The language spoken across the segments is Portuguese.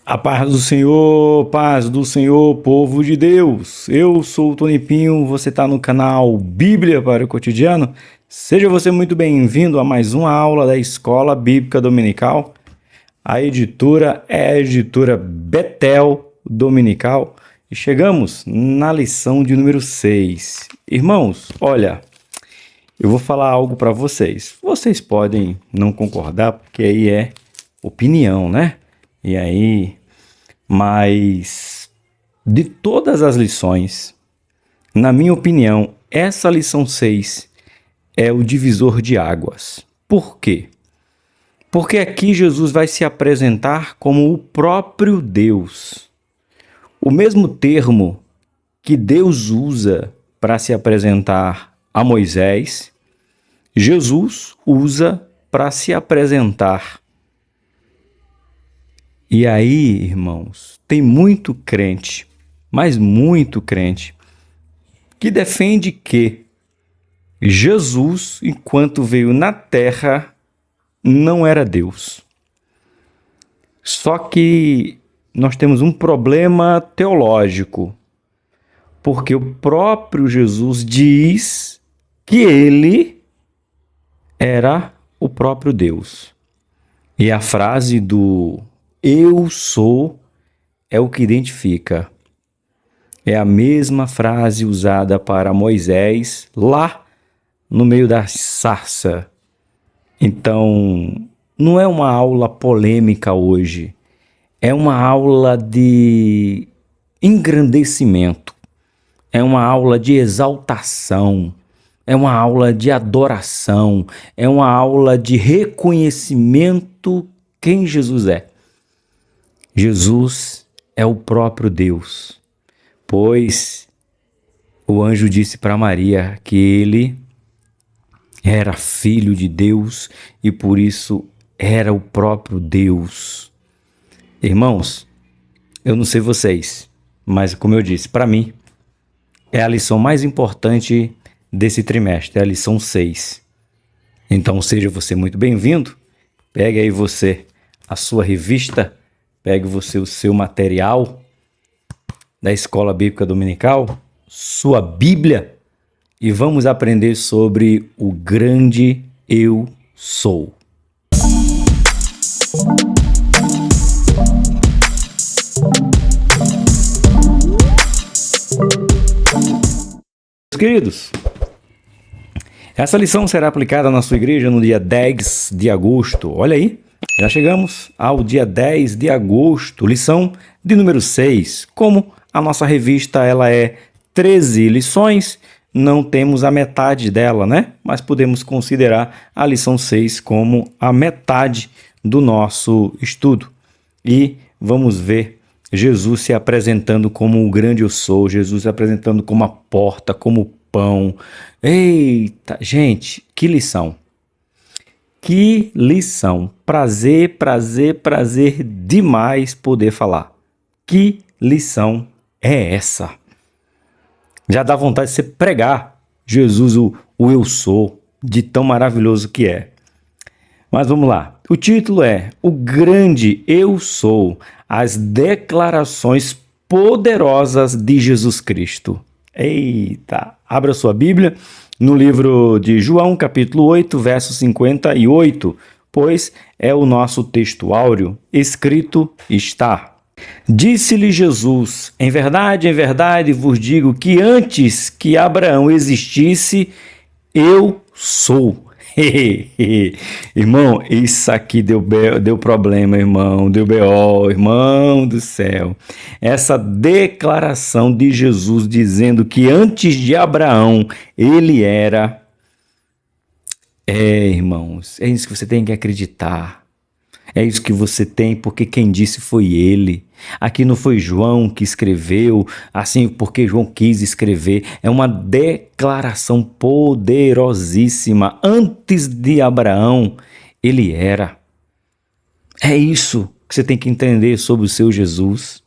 A paz do Senhor, povo de Deus. Eu sou o Tony Pinho, você está no canal Bíblia para o Cotidiano. Seja você muito bem-vindo a mais uma aula da Escola Bíblica Dominical. A editora é a editora Betel Dominical e chegamos na lição de número 6. Irmãos, olha, eu vou falar algo para vocês. Vocês podem não concordar, porque aí é opinião, né? E aí, mas de todas as lições, na minha opinião, essa lição 6 é o divisor de águas. Por quê? Porque aqui Jesus vai se apresentar como o próprio Deus. O mesmo termo que Deus usa para se apresentar a Moisés, Jesus usa para se apresentar. E aí, irmãos, tem muito crente, mas muito crente, que defende que Jesus, enquanto veio na terra, não era Deus. Só que nós temos um problema teológico, porque o próprio Jesus diz que ele era o próprio Deus. E a frase do "eu sou" é o que identifica. É a mesma frase usada para Moisés lá no meio da sarça. Então, não é uma aula polêmica hoje. É uma aula de engrandecimento. É uma aula de exaltação. É uma aula de adoração. É uma aula de reconhecimento quem Jesus é. Jesus é o próprio Deus, pois o anjo disse para Maria que ele era filho de Deus e por isso era o próprio Deus. Irmãos, eu não sei vocês, mas como eu disse, para mim é a lição mais importante desse trimestre, é a lição 6. Então seja você muito bem-vindo, pegue aí você a sua revista, pegue você o seu material da Escola Bíblica Dominical, sua Bíblia, e vamos aprender sobre o grande Eu Sou. Queridos, essa lição será aplicada na sua igreja no dia 10 de agosto. Olha aí. Já chegamos ao dia 10 de agosto, lição de número 6. Como a nossa revista ela é 13 lições, não temos a metade dela, né? Mas podemos considerar a lição 6 como a metade do nosso estudo. E vamos ver Jesus se apresentando como o grande eu sou, Jesus se apresentando como a porta, como o pão. Eita, gente, que lição! Que lição! Prazer demais poder falar. Que lição é essa? Já dá vontade de você pregar Jesus, o eu sou, de tão maravilhoso que é. Mas vamos lá. O título é O Grande Eu Sou, as declarações poderosas de Jesus Cristo. Eita! Abra sua Bíblia no livro de João, capítulo 8, verso 58, pois é o nosso texto áureo, escrito está. Disse-lhe Jesus, em verdade vos digo que antes que Abraão existisse, eu sou. Irmão, isso aqui deu problema, irmão, deu B.O., irmão do céu. Essa declaração de Jesus dizendo que antes de Abraão ele era. Irmãos, é isso que você tem que acreditar. É isso que você tem, porque quem disse foi ele. Aqui não foi João que escreveu, assim porque João quis escrever. É uma declaração poderosíssima. Antes de Abraão, ele era. É isso que você tem que entender sobre o seu Jesus.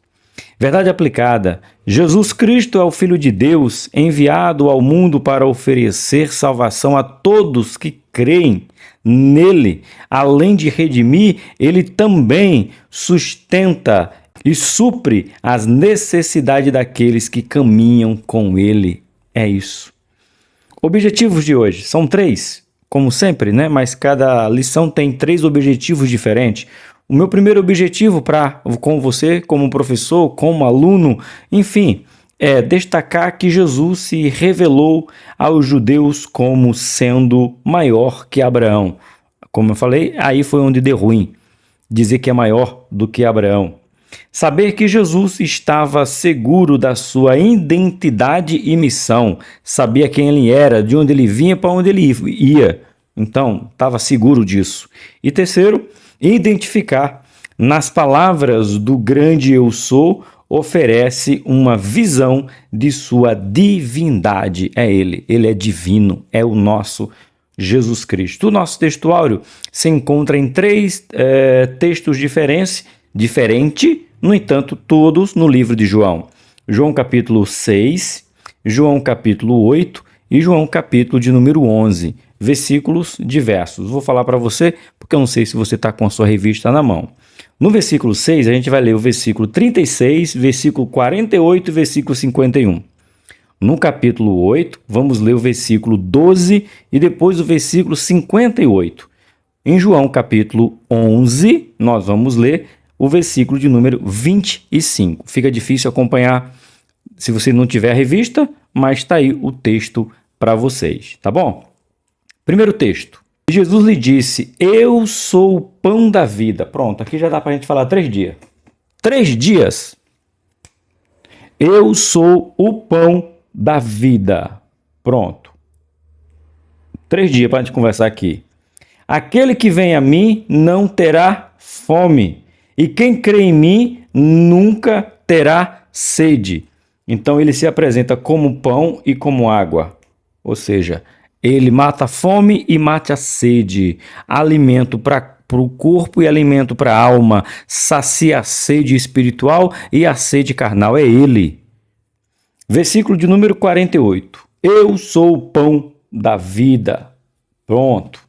Verdade aplicada. Jesus Cristo é o Filho de Deus, enviado ao mundo para oferecer salvação a todos que creem nele. Além de redimir, ele também sustenta e supre as necessidades daqueles que caminham com ele. É isso. Objetivos de hoje são 3, como sempre, né? Mas cada lição tem 3 objetivos diferentes. O meu primeiro objetivo com você, como professor, como aluno, enfim, é destacar que Jesus se revelou aos judeus como sendo maior que Abraão. Como eu falei, aí foi onde deu ruim, dizer que é maior do que Abraão. Saber que Jesus estava seguro da sua identidade e missão, sabia quem ele era, de onde ele vinha, para onde ele ia. Então, estava seguro disso. E terceiro, identificar nas palavras do grande eu sou, oferece uma visão de sua divindade. É ele é divino, é o nosso Jesus Cristo. O nosso textuário se encontra em 3 textos diferentes, no entanto, todos no livro de João. João capítulo 6, João capítulo 8 e João capítulo de número 11, versículos diversos. Vou falar para você, porque eu não sei se você está com a sua revista na mão. No versículo 6, a gente vai ler o versículo 36, versículo 48 e versículo 51. No capítulo 8, vamos ler o versículo 12 e depois o versículo 58. Em João capítulo 11, nós vamos ler o versículo de número 25. Fica difícil acompanhar se você não tiver a revista, mas está aí o texto para vocês, tá bom? Primeiro texto. Jesus lhe disse, eu sou o pão da vida. Pronto, aqui já dá para a gente falar 3 dias. 3 dias. Eu sou o pão da vida. Pronto. 3 dias para a gente conversar aqui. Aquele que vem a mim não terá fome, e quem crê em mim nunca terá sede. Então ele se apresenta como pão e como água. Ou seja, ele mata a fome e mata a sede. Alimento para o corpo e alimento para a alma. Sacia a sede espiritual e a sede carnal. É ele. Versículo de número 48. Eu sou o pão da vida. Pronto.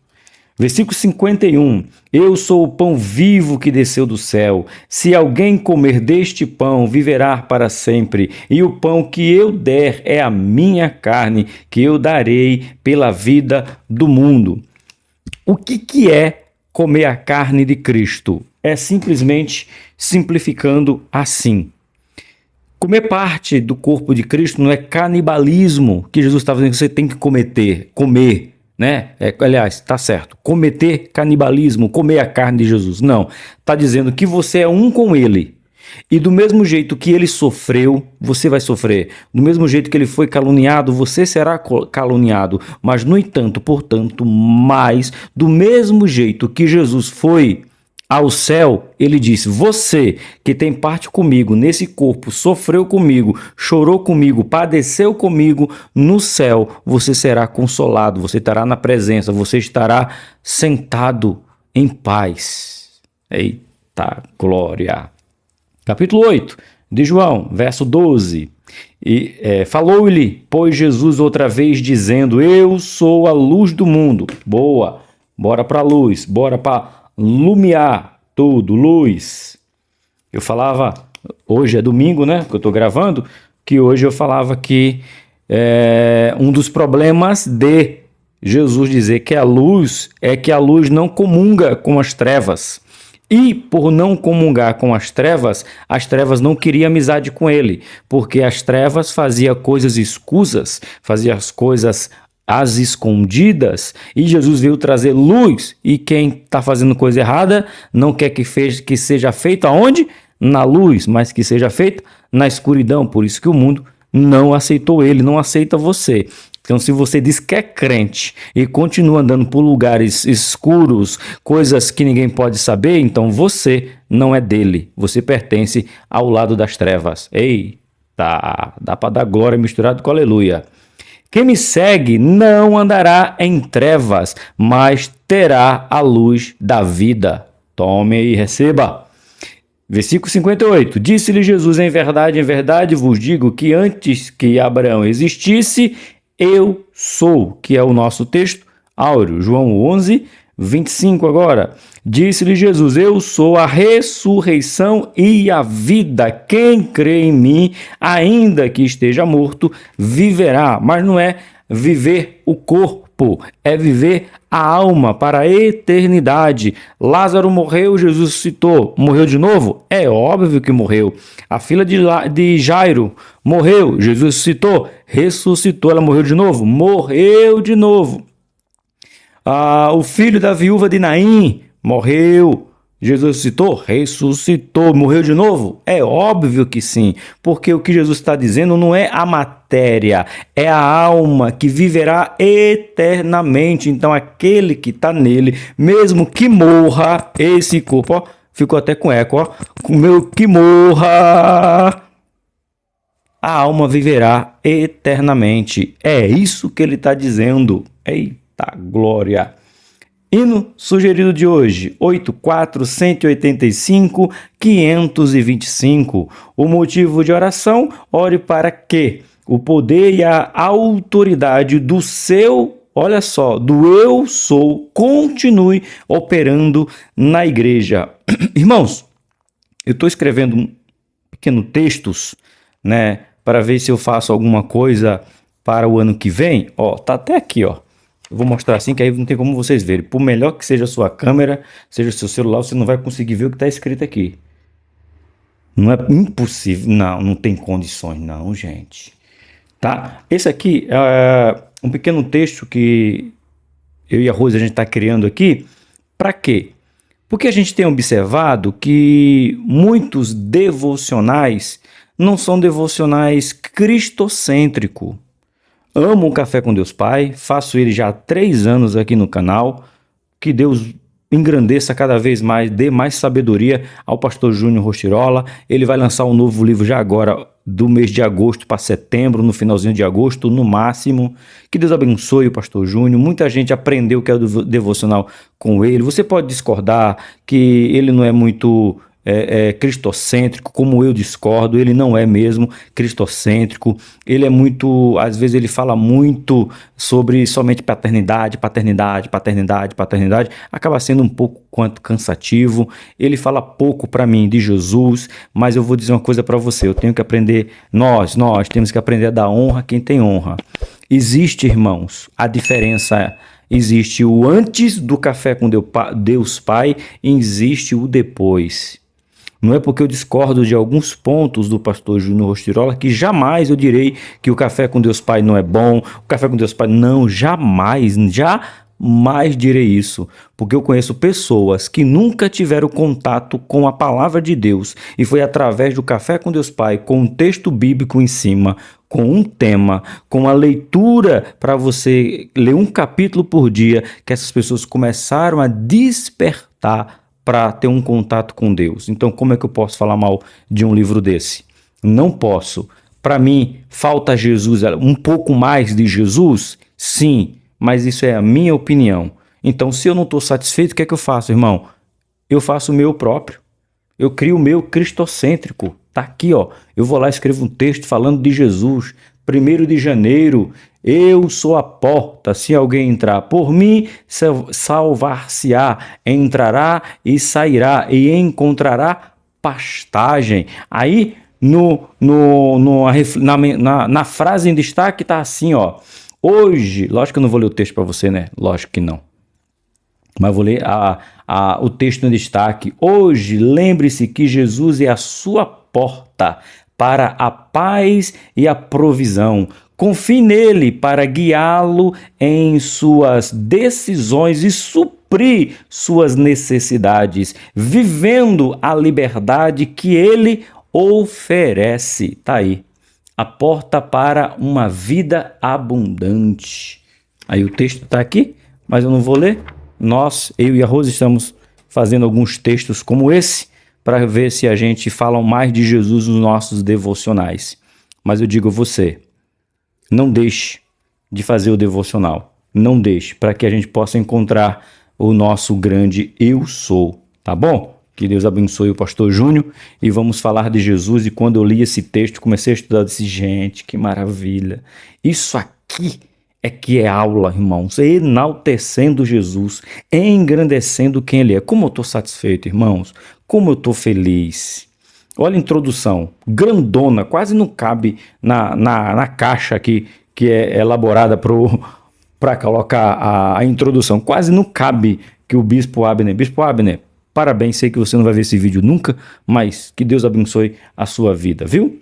Versículo 51. Eu sou o pão vivo que desceu do céu. Se alguém comer deste pão, viverá para sempre. E o pão que eu der é a minha carne, que eu darei pela vida do mundo. O que é comer a carne de Cristo? É simplesmente simplificando assim. Comer parte do corpo de Cristo não é canibalismo que Jesus estava dizendo que você tem que comer, né? Aliás, está certo. Cometer canibalismo, comer a carne de Jesus. Não. Está dizendo que você é um com ele. E do mesmo jeito que ele sofreu, você vai sofrer. Do mesmo jeito que ele foi caluniado, você será caluniado. Mas, no entanto, portanto, mais, do mesmo jeito que Jesus foi ao céu, ele disse, você que tem parte comigo nesse corpo, sofreu comigo, chorou comigo, padeceu comigo, no céu você será consolado, você estará na presença, você estará sentado em paz. Eita glória! Capítulo 8 de João, verso 12. Falou-lhe, pois, Jesus outra vez, dizendo, eu sou a luz do mundo. Boa, bora para a luz, bora para lumiar tudo, luz. Eu falava, hoje é domingo, né, que eu estou gravando, que hoje eu falava que um dos problemas de Jesus dizer que a luz é que a luz não comunga com as trevas. E por não comungar com as trevas não queriam amizade com ele, porque as trevas faziam coisas escusas, faziam as coisas às escondidas, e Jesus veio trazer luz, e quem está fazendo coisa errada não quer que seja feito aonde? Na luz, mas que seja feito na escuridão. Por isso que o mundo não aceitou ele, não aceita você. Então, se você diz que é crente e continua andando por lugares escuros, coisas que ninguém pode saber, então você não é dele, você pertence ao lado das trevas. Eita, dá para dar glória misturado com aleluia. Quem me segue não andará em trevas, mas terá a luz da vida. Tome e receba. Versículo 58. Disse-lhe Jesus, em verdade vos digo que antes que Abraão existisse, eu sou, que é o nosso texto áureo. João 11, 25 agora. Disse-lhe Jesus: eu sou a ressurreição e a vida. Quem crê em mim, ainda que esteja morto, viverá. Mas não é viver o corpo, é viver a alma para a eternidade. Lázaro morreu, Jesus ressuscitou. Morreu de novo? É óbvio que morreu. A filha de Jairo morreu, Jesus ressuscitou. Ressuscitou, ela morreu de novo? Morreu de novo. O filho da viúva de Naim morreu. Jesus ressuscitou? Ressuscitou. Morreu de novo? É óbvio que sim, porque o que Jesus está dizendo não é a matéria, é a alma que viverá eternamente. Então aquele que está nele, mesmo que morra, esse corpo, ó, ficou até com eco, ó, o meu que morra, a alma viverá eternamente. É isso que ele está dizendo. Eita glória! Hino sugerido de hoje, 84-185-525. O motivo de oração: ore para que o poder e a autoridade do seu, olha só, do eu sou, continue operando na igreja. Irmãos, eu estou escrevendo um pequeno textos, né, para ver se eu faço alguma coisa para o ano que vem. Ó, tá até aqui, ó. Eu vou mostrar assim, que aí não tem como vocês verem. Por melhor que seja a sua câmera, seja o seu celular, você não vai conseguir ver o que está escrito aqui. Não é impossível. Não tem condições não, gente. Tá? Esse aqui é um pequeno texto que eu e a Rose a gente está criando aqui. Para quê? Porque a gente tem observado que muitos devocionais não são devocionais cristocêntricos. Amo o Café com Deus Pai, faço ele já há 3 anos aqui no canal. Que Deus engrandeça cada vez mais, dê mais sabedoria ao pastor Júnior Rostirola. Ele vai lançar um novo livro já agora, do mês de agosto para setembro, no finalzinho de agosto, no máximo. Que Deus abençoe o pastor Júnior. Muita gente aprendeu o que é o devocional com ele. Você pode discordar que ele não é muito cristocêntrico, como eu discordo. Ele não é mesmo cristocêntrico. Ele é muito, às vezes ele fala muito sobre somente paternidade, acaba sendo um pouco quanto cansativo. Ele fala pouco para mim de Jesus, mas eu vou dizer uma coisa para você: eu tenho que aprender, nós temos que aprender a dar honra a quem tem honra. Existe, irmãos, a diferença. Existe o antes do Café com Deus Pai e existe o depois. Não é porque eu discordo de alguns pontos do pastor Júnior Rostirola que jamais eu direi que o Café com Deus Pai não é bom, o Café com Deus Pai não, jamais direi isso, porque eu conheço pessoas que nunca tiveram contato com a palavra de Deus e foi através do Café com Deus Pai, com um texto bíblico em cima, com um tema, com a leitura para você ler um capítulo por dia, que essas pessoas começaram a despertar para ter um contato com Deus. Então, como é que eu posso falar mal de um livro desse? Não posso. Para mim, falta Jesus, um pouco mais de Jesus? Sim, mas isso é a minha opinião. Então, se eu não estou satisfeito, o que é que eu faço, irmão? Eu faço o meu próprio. Eu crio o meu cristocêntrico. Tá aqui, ó. Eu vou lá e escrevo um texto falando de Jesus. 1º de janeiro, eu sou a porta, se alguém entrar por mim, salvar-se-á, entrará e sairá e encontrará pastagem. Aí, na frase em destaque tá assim, ó. Hoje, lógico que eu não vou ler o texto para você, né? Lógico que não. Mas vou ler o texto em destaque. Hoje, lembre-se que Jesus é a sua porta para a paz e a provisão. Confie nele para guiá-lo em suas decisões e suprir suas necessidades, vivendo a liberdade que ele oferece. Tá aí. A porta para uma vida abundante. Aí o texto está aqui, mas eu não vou ler. Eu e a Rose estamos fazendo alguns textos como esse para ver se a gente fala mais de Jesus nos nossos devocionais. Mas eu digo a você, não deixe de fazer o devocional. Não deixe, para que a gente possa encontrar o nosso grande eu sou. Tá bom? Que Deus abençoe o pastor Júnior e vamos falar de Jesus. E quando eu li esse texto, comecei a estudar, disse, gente, que maravilha. Isso aqui é que é aula, irmãos, enaltecendo Jesus, engrandecendo quem Ele é. Como eu estou satisfeito, irmãos, como eu estou feliz. Olha a introdução, grandona, quase não cabe na caixa aqui, que é elaborada para colocar a introdução. Quase não cabe que o Bispo Abner, parabéns, sei que você não vai ver esse vídeo nunca, mas que Deus abençoe a sua vida, viu?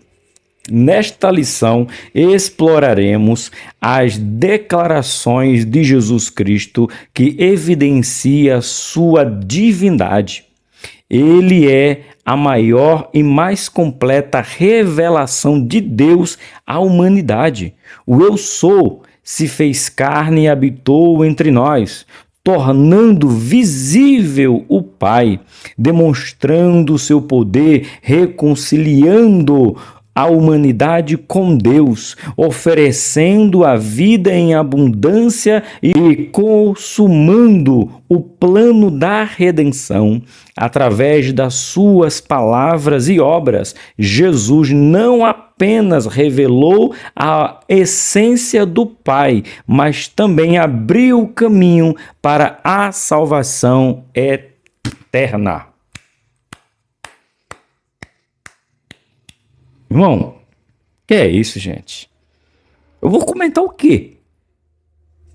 Nesta lição, exploraremos as declarações de Jesus Cristo que evidencia sua divindade. Ele é a maior e mais completa revelação de Deus à humanidade. O Eu Sou se fez carne e habitou entre nós, tornando visível o Pai, demonstrando seu poder, reconciliando a humanidade com Deus, oferecendo a vida em abundância e consumando o plano da redenção. Através das suas palavras e obras, Jesus não apenas revelou a essência do Pai, mas também abriu o caminho para a salvação eterna. Irmão, que é isso, gente? Eu vou comentar o quê?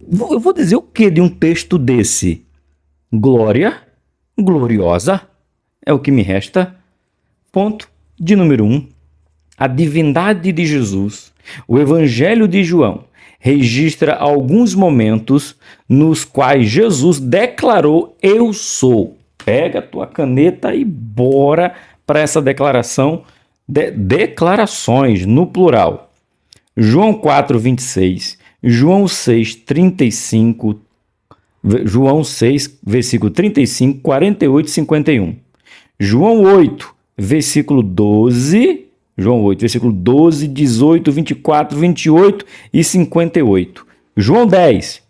Eu vou dizer o quê de um texto desse? Glória, gloriosa, é o que me resta. Ponto de número 1. A divindade de Jesus. O Evangelho de João registra alguns momentos nos quais Jesus declarou: Eu sou. Pega a tua caneta e bora para essa declaração. Declarações no plural. João 4, 26, João 6, 35, João 6, versículo 35, 48 e 51. João 8, versículo 12, João 8, versículo 12, 18, 24, 28 e 58. João 10,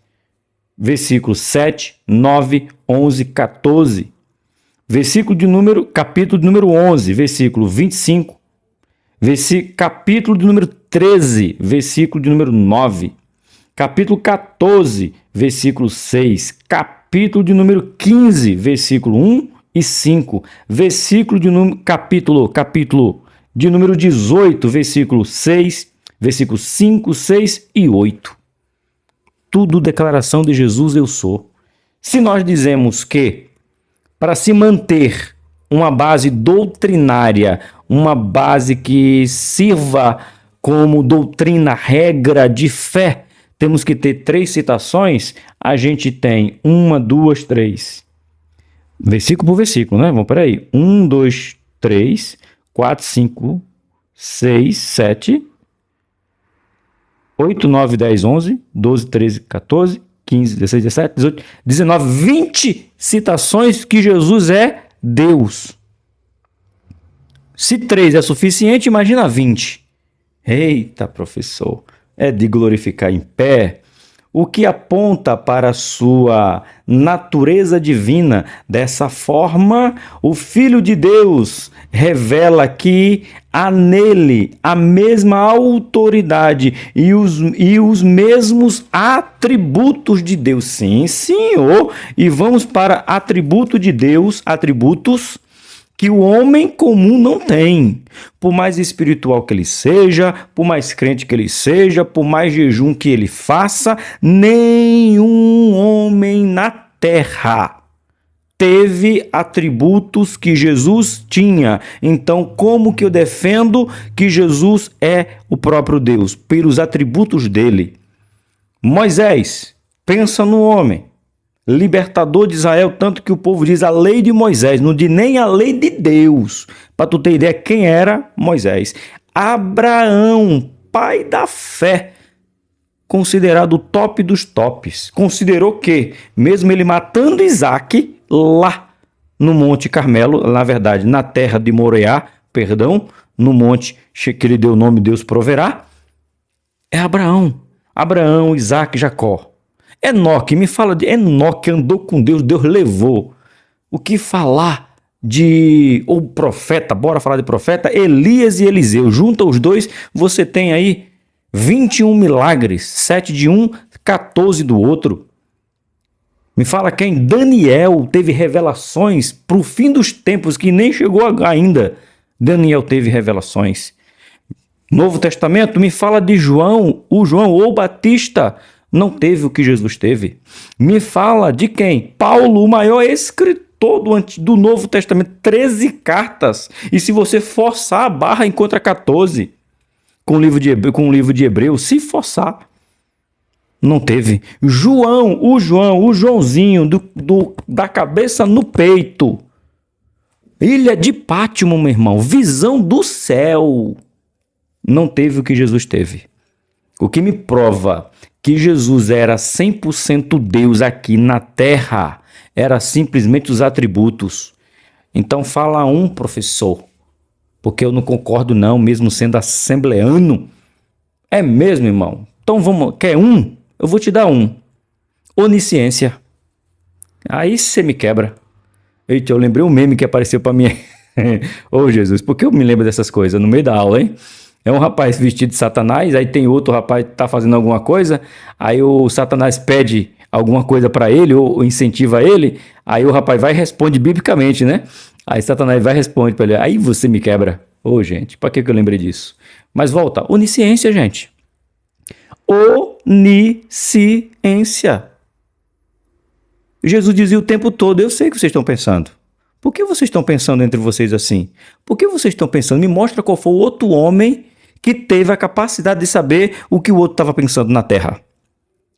versículo 7, 9, 11, 14. Capítulo de número 11, versículo 25. Capítulo de número 13, versículo de número 9. Capítulo 14, versículo 6. Capítulo de número 15, versículo 1 e 5. Capítulo de número 18, versículo 6, versículos 5, 6 e 8. Tudo declaração de Jesus: Eu sou. Se nós dizemos que para se manter uma base doutrinária, uma base que sirva como doutrina, regra de fé, temos que ter 3 citações. A gente tem 1, 2, 3. Versículo por versículo, né? Vamos, peraí. 1, 2, 3, 4, 5, 6, 7, 8, 9, 10, 11, 12, 13, 14, 15, 16, 17, 18, 19, 20 citações que Jesus é Deus. Se 3 é suficiente, imagina 20. Eita, professor, é de glorificar em pé. O que aponta para a sua natureza divina. Dessa forma, o Filho de Deus revela que há nele a mesma autoridade e os mesmos atributos de Deus. Sim, senhor. E vamos para atributo de Deus, atributos que o homem comum não tem. Por mais espiritual que ele seja, por mais crente que ele seja, por mais jejum que ele faça, nenhum homem na terra teve atributos que Jesus tinha. Então, como que eu defendo que Jesus é o próprio Deus? Pelos atributos dele. Moisés, pensa no homem, libertador de Israel, tanto que o povo diz a lei de Moisés, não diz nem a lei de Deus. Para tu ter ideia quem era Moisés. Abraão, pai da fé, considerado o top dos tops. Considerou que, mesmo ele matando Isaac, lá no Monte Carmelo, na verdade, na terra de Moriá, no monte que ele deu o nome Deus proverá, é Abraão, Isaac, Jacó. Enoque, me fala de Enoque, andou com Deus, Deus levou. O que falar de o profeta, bora falar de profeta, Elias e Eliseu. Junta os dois, você tem aí 21 milagres, 7 de um, 14 do outro. Me fala quem Daniel teve revelações para o fim dos tempos, que nem chegou ainda. Daniel teve revelações. Novo Testamento, me fala de João. O João, ou Batista, não teve o que Jesus teve. Me fala de quem? Paulo, o maior escritor do Novo Testamento, 13 cartas. E se você forçar a barra, encontra 14 com o livro de Hebreus, se forçar. Não teve. João, o Joãozinho, da cabeça no peito. Ilha de Pátimo, meu irmão, visão do céu. Não teve o que Jesus teve. O que me prova que Jesus era 100% Deus aqui na terra era simplesmente os atributos. Então fala um, professor, porque eu não concordo não, mesmo sendo assembleano. É mesmo, irmão? Então vamos, quer um? Eu vou te dar um. Onisciência. Aí você me quebra. Eita, eu lembrei um meme que apareceu pra mim. Ô Jesus, por que eu me lembro dessas coisas no meio da aula, hein? É um rapaz vestido de Satanás, aí tem outro rapaz que tá fazendo alguma coisa, aí o Satanás pede alguma coisa pra ele, ou incentiva ele, aí o rapaz vai e responde biblicamente, né? Aí Satanás vai e responde pra ele, aí você me quebra. Ô gente, pra que eu lembrei disso? Mas volta, onisciência, gente. Onisciência. Jesus dizia o tempo todo, eu sei o que vocês estão pensando. Por que vocês estão pensando entre vocês assim? Por que vocês estão pensando? Me mostra qual foi o outro homem que teve a capacidade de saber o que o outro estava pensando na terra.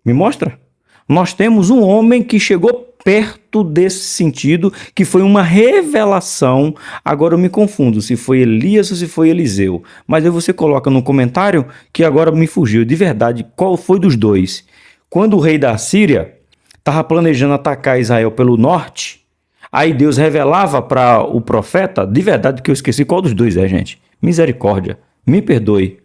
Me mostra. Nós temos um homem que chegou perto desse sentido, que foi uma revelação. Agora eu me confundo se foi Elias ou se foi Eliseu. Mas aí você coloca no comentário que agora me fugiu. De verdade, qual foi dos dois? Quando o rei da Síria estava planejando atacar Israel pelo norte, aí Deus revelava para o profeta, de verdade que eu esqueci qual dos dois é, gente. Misericórdia, me perdoe.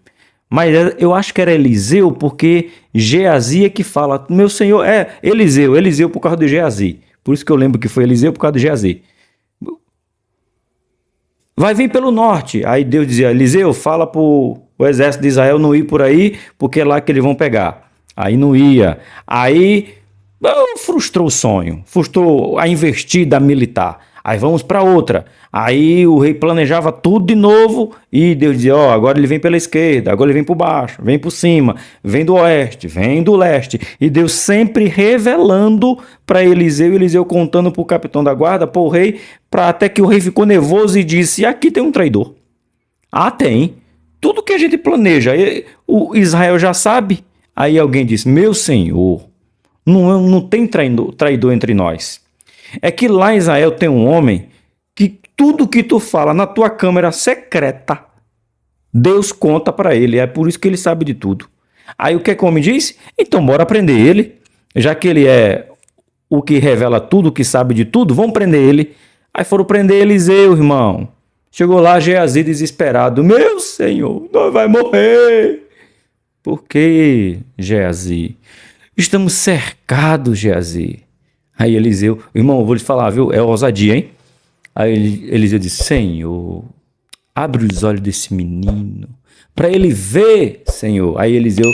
Mas eu acho que era Eliseu, porque Geazi é que fala, meu senhor, Eliseu por causa de Geazi. Por isso que eu lembro que foi Eliseu por causa de Geazi. Vai vir pelo norte. Aí Deus dizia, Eliseu, fala para o exército de Israel não ir por aí, porque é lá que eles vão pegar. Aí não ia. Aí frustrou o sonho, frustrou a investida militar. Aí vamos para outra. Aí o rei planejava tudo de novo e Deus dizia, agora ele vem pela esquerda, agora ele vem por baixo, vem por cima, vem do oeste, vem do leste. E Deus sempre revelando para Eliseu contando para o capitão da guarda, para o rei, até que o rei ficou nervoso e disse, aqui tem um traidor. Ah, tem. Tudo que a gente planeja, o Israel já sabe. Aí alguém disse, meu senhor, não tem traidor entre nós. É que lá em Israel tem um homem que tudo que tu fala na tua câmera secreta, Deus conta para ele. É por isso que ele sabe de tudo. Aí o que o homem diz? Então bora prender ele. Já que ele é o que revela tudo, o que sabe de tudo, vamos prender ele. Aí foram prender Eliseu, irmão. Chegou lá Geazi desesperado. Meu senhor, nós vai morrer. Por que, Geazi? Estamos cercados, Geazi. Aí Eliseu, irmão, eu vou lhe falar, viu? É ousadia, hein? Aí Eliseu disse, Senhor, abre os olhos desse menino, para ele ver, Senhor. Aí Eliseu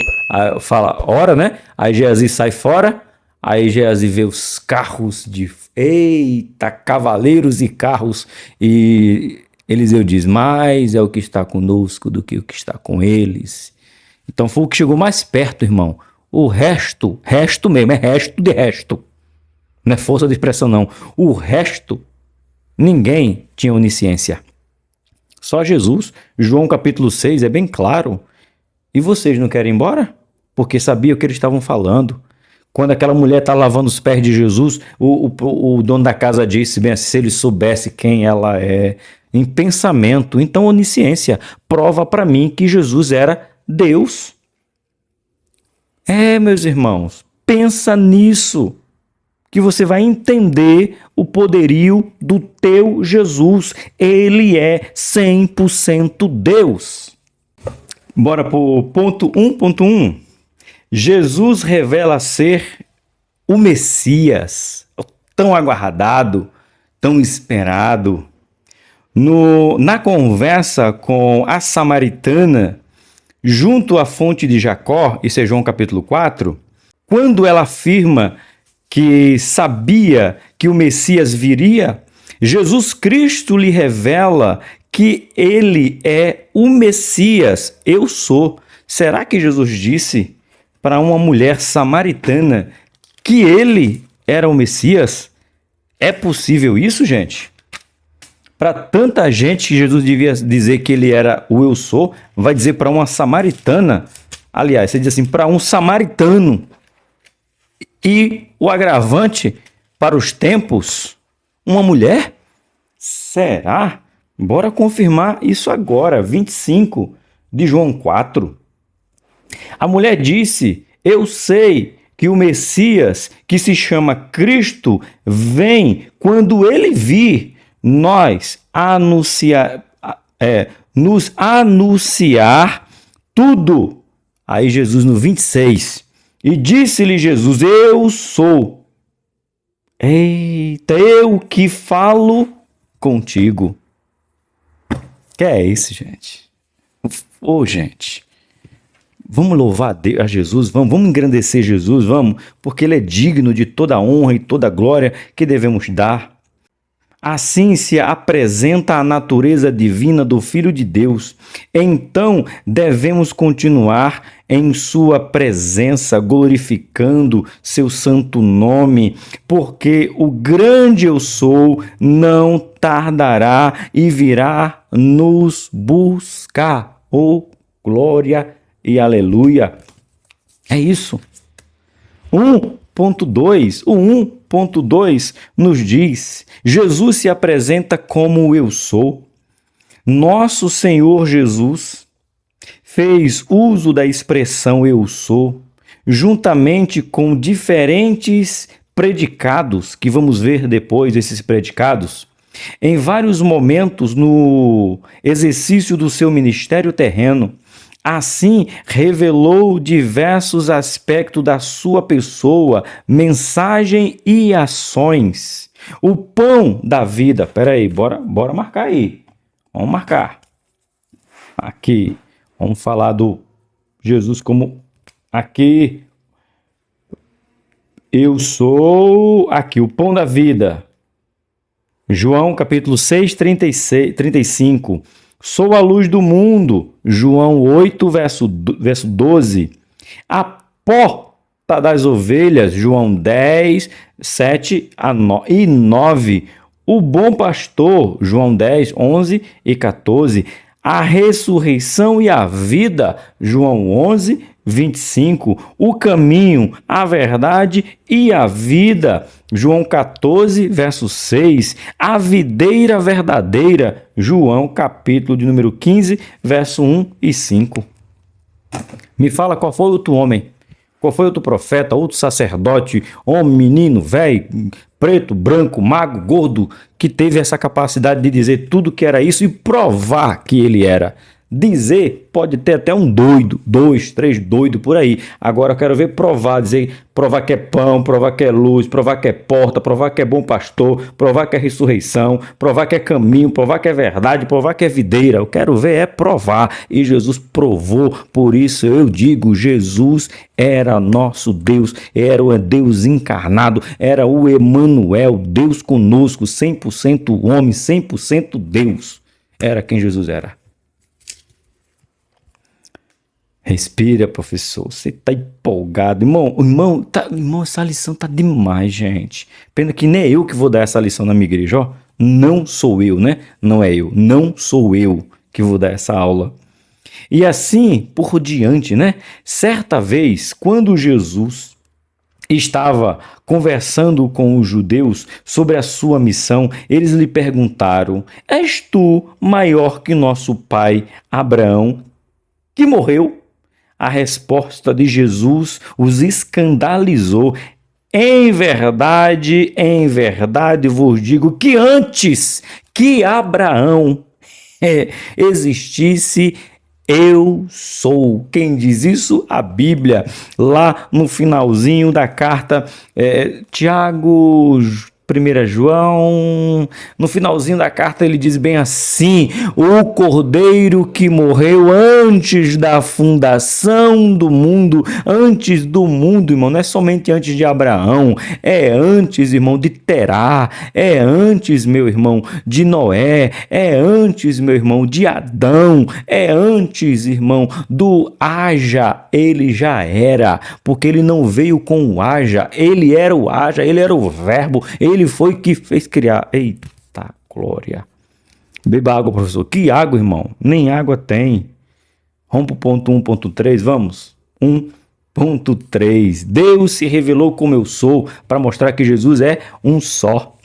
fala, ora, né? Aí Geazi sai fora, aí Geazi vê os carros cavaleiros e carros, e Eliseu diz, mais é o que está conosco do que o que está com eles. Então foi o que chegou mais perto, irmão. O resto mesmo, é resto de resto. Não é força de expressão, não. O resto, ninguém tinha onisciência. Só Jesus. João capítulo 6 é bem claro. E vocês não querem ir embora? Porque sabiam o que eles estavam falando. Quando aquela mulher está lavando os pés de Jesus, o dono da casa disse, bem assim, se ele soubesse quem ela é, em pensamento. Então, onisciência prova para mim que Jesus era Deus. Meus irmãos, pensa nisso, que você vai entender o poderio do teu Jesus. Ele é 100% Deus. Bora para o ponto 1.1. Jesus revela ser o Messias, tão aguardado, tão esperado. Na conversa com a samaritana, junto à fonte de Jacó, isso é João capítulo 4, quando ela afirma que sabia que o Messias viria, Jesus Cristo lhe revela que ele é o Messias, eu sou. Será que Jesus disse para uma mulher samaritana que ele era o Messias? É possível isso, gente? Para tanta gente que Jesus devia dizer que ele era o eu sou, vai dizer para uma samaritana, aliás, você diz assim, para um samaritano. E o agravante para os tempos, uma mulher? Será? Bora confirmar isso agora, 25 de João 4. A mulher disse, eu sei que o Messias, que se chama Cristo, vem quando ele vir, nos anunciar tudo. Aí Jesus no 26, e disse-lhe Jesus, eu sou. Eita, eu que falo contigo. Que é isso, gente? Gente, vamos louvar a Jesus, vamos engrandecer Jesus, vamos, porque ele é digno de toda a honra e toda a glória que devemos dar. Assim se apresenta a natureza divina do Filho de Deus. Então devemos continuar em sua presença, glorificando seu santo nome, porque o grande eu sou não tardará e virá nos buscar. Oh, glória e aleluia. É isso. 1.2, o 1.2 nos diz, Jesus se apresenta como eu sou. Nosso Senhor Jesus fez uso da expressão eu sou, juntamente com diferentes predicados, que vamos ver depois esses predicados, em vários momentos no exercício do seu ministério terreno. Assim, revelou diversos aspectos da sua pessoa, mensagem e ações. O pão da vida. Peraí, bora marcar aí. Vamos marcar. Aqui. Vamos falar do Jesus como aqui. Eu sou aqui, o pão da vida. João capítulo 6, 35. Sou a luz do mundo, João 8, verso 12. A porta das ovelhas, João 10, 7 e 9. O bom pastor, João 10, 11 e 14. A ressurreição e a vida, João 11, 25. O caminho, a verdade e a vida, João 14, verso 6. A videira verdadeira, João capítulo de número 15, verso 1 e 5. Me fala qual foi outro homem, qual foi outro profeta, outro sacerdote, homem, menino, velho, preto, branco, magro, gordo, que teve essa capacidade de dizer tudo que era isso e provar que ele era. Dizer, pode ter até um doido, 2, 3 doido por aí. Agora eu quero ver provar, provar que é pão, provar que é luz, provar que é porta, provar que é bom pastor, provar que é ressurreição, provar que é caminho, provar que é verdade, provar que é videira. Eu quero ver é provar. E Jesus provou, por isso eu digo, Jesus era nosso Deus, era o Deus encarnado, era o Emanuel, Deus conosco, 100% homem, 100% Deus. Era quem Jesus era. Respira, professor. Você tá empolgado. Irmão, essa lição tá demais, gente. Pena que nem eu que vou dar essa lição na minha igreja, ó. Não sou eu, né? Não é eu. Não sou eu que vou dar essa aula. E assim, por diante, né? Certa vez, quando Jesus estava conversando com os judeus sobre a sua missão, eles lhe perguntaram: és tu maior que nosso pai Abraão, que morreu? A resposta de Jesus os escandalizou. Em verdade vos digo que antes que Abraão existisse, eu sou. Quem diz isso? A Bíblia. Lá no finalzinho da carta, Tiago, 1 João, no finalzinho da carta ele diz bem assim: o Cordeiro que morreu antes da fundação do mundo, antes do mundo, irmão, não é somente antes de Abraão, é antes, irmão, de Terá, é antes, meu irmão, de Noé, é antes, meu irmão, de Adão, é antes, irmão, do haja, ele já era, porque ele não veio com o haja, ele era o haja, ele era o verbo, ele foi que fez criar. Eita glória! Beba água, professor. Que água, irmão? Nem água tem. Vamos para o ponto 1.3, vamos? 1.3. Deus se revelou como eu sou para mostrar que Jesus é um só.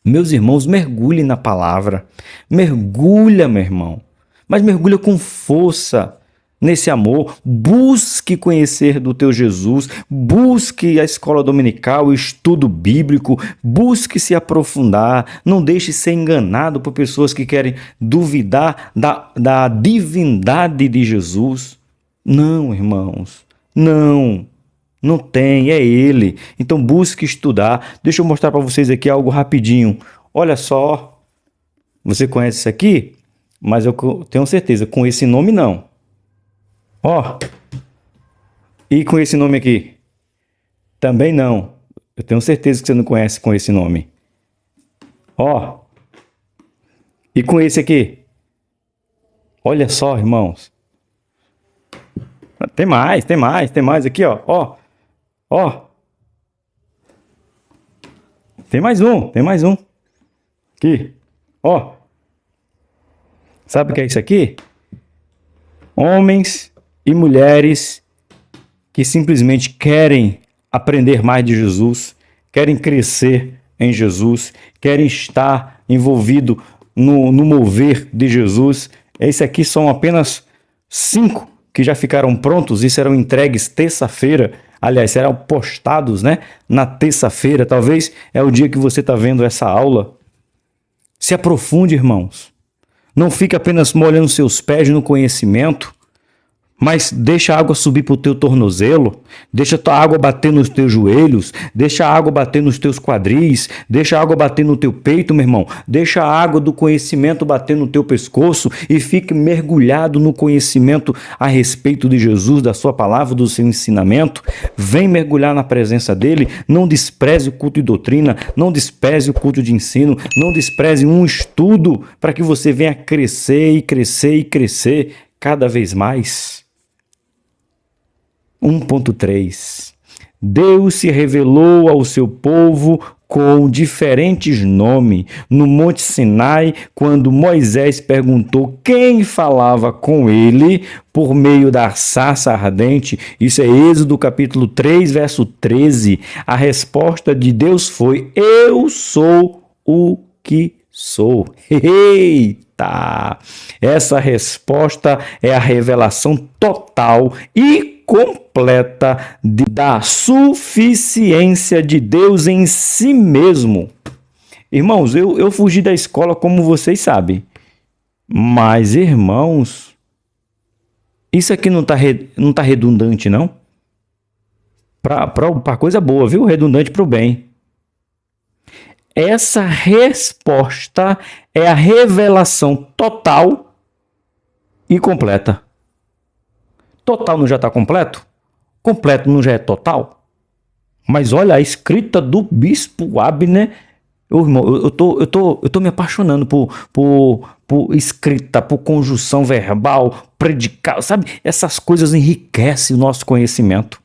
Meus irmãos, mergulhe na palavra. Mergulha, meu irmão. Mas mergulha com força nesse amor. Busque conhecer do teu Jesus. Busque a escola dominical, o estudo bíblico. Busque se aprofundar. Não deixe ser enganado por pessoas que querem duvidar da divindade de Jesus. Não, irmãos. Não. Não tem, é ele. Então busque estudar. Deixa eu mostrar para vocês aqui algo rapidinho. Olha só. Você conhece isso aqui? Mas eu tenho certeza, com esse nome não. Ó. E com esse nome aqui? Também não. Eu tenho certeza que você não conhece com esse nome. Ó. E com esse aqui? Olha só, irmãos. Tem mais aqui, ó. Ó. Tem mais um. Aqui. Ó. Sabe o que é isso aqui? Homens e mulheres que simplesmente querem aprender mais de Jesus, querem crescer em Jesus, querem estar envolvido no mover de Jesus. Esse aqui são apenas 5 que já ficaram prontos e serão entregues terça-feira. Aliás, serão postados, né, na terça-feira. Talvez é o dia que você está vendo essa aula. Se aprofunde, irmãos. Não fique apenas molhando seus pés no conhecimento, mas deixa a água subir para o teu tornozelo, deixa a água bater nos teus joelhos, deixa a água bater nos teus quadris, deixa a água bater no teu peito, meu irmão, deixa a água do conhecimento bater no teu pescoço e fique mergulhado no conhecimento a respeito de Jesus, da sua palavra, do seu ensinamento. Vem mergulhar na presença dele, não despreze o culto de doutrina, não despreze o culto de ensino, não despreze um estudo para que você venha crescer e crescer e crescer cada vez mais. 1.3. Deus se revelou ao seu povo com diferentes nomes no Monte Sinai, quando Moisés perguntou quem falava com ele por meio da sarça ardente. Isso é Êxodo capítulo 3, verso 13. A resposta de Deus foi: eu sou o que sou. Eita! Essa resposta é a revelação total e completa da suficiência de Deus em si mesmo. Irmãos, eu fugi da escola, como vocês sabem. Mas, irmãos, isso aqui não tá redundante, não? Para coisa boa, viu? Redundante para o bem. Essa resposta é a revelação total e completa. Total não já está completo? Completo não já é total? Mas olha a escrita do bispo Abner. Irmão, eu tô me apaixonando por escrita, por conjunção verbal, predicar, sabe? Essas coisas enriquecem o nosso conhecimento.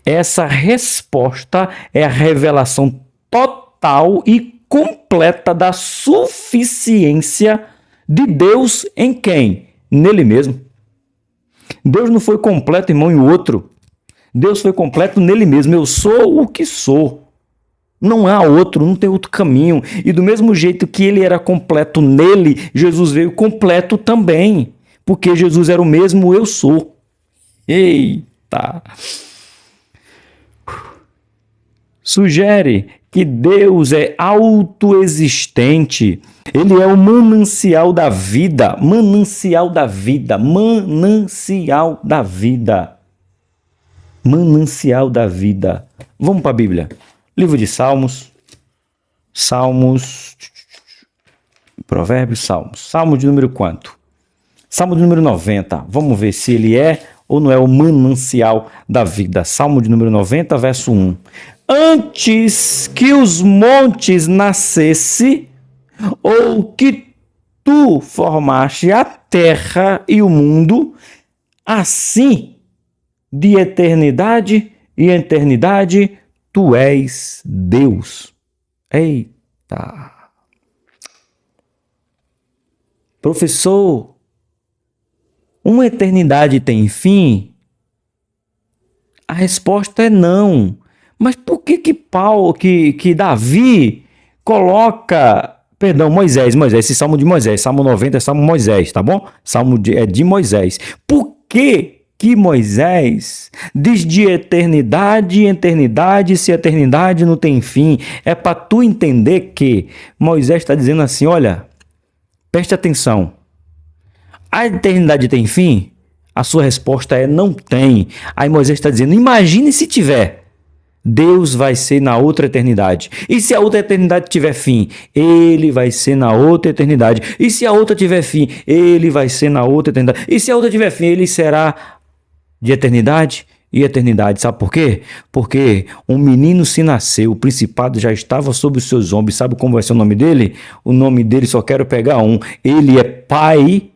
Essa resposta é a revelação total e completa da suficiência de Deus em quem? Nele mesmo. Deus não foi completo, irmão, em outro. Deus foi completo nele mesmo. Eu sou o que sou. Não há outro, não tem outro caminho. E do mesmo jeito que ele era completo nele, Jesus veio completo também. Porque Jesus era o mesmo eu sou. Eita! Sugere que Deus é autoexistente. Ele é o manancial da vida. Manancial da vida. Manancial da vida. Manancial da vida. Vamos para a Bíblia. Livro de Salmos, Provérbios, Salmos. Salmo de número quanto? Salmo de número 90. Vamos ver se ele é ou não é o manancial da vida. Salmo de número 90, verso 1. Antes que os montes nascesse, ou que tu formaste a terra e o mundo, assim, de eternidade e eternidade, tu és Deus. Eita! Professor, uma eternidade tem fim? A resposta é não. Mas por que Davi coloca... Perdão, Moisés, esse Salmo de Moisés, Salmo 90 é Salmo Moisés, tá bom? É de Moisés. Por que Moisés diz de eternidade em eternidade, se a eternidade não tem fim? É para tu entender que Moisés está dizendo assim, olha, preste atenção. A eternidade tem fim? A sua resposta é não tem. Aí Moisés está dizendo, imagine se tiver. Deus vai ser na outra eternidade. E se a outra eternidade tiver fim? Ele vai ser na outra eternidade. E se a outra tiver fim? Ele vai ser na outra eternidade. E se a outra tiver fim? Ele será de eternidade e eternidade. Sabe por quê? Porque um menino se nasceu, o principado já estava sobre os seus ombros. Sabe como vai ser o nome dele? O nome dele, só quero pegar um. Ele é Pai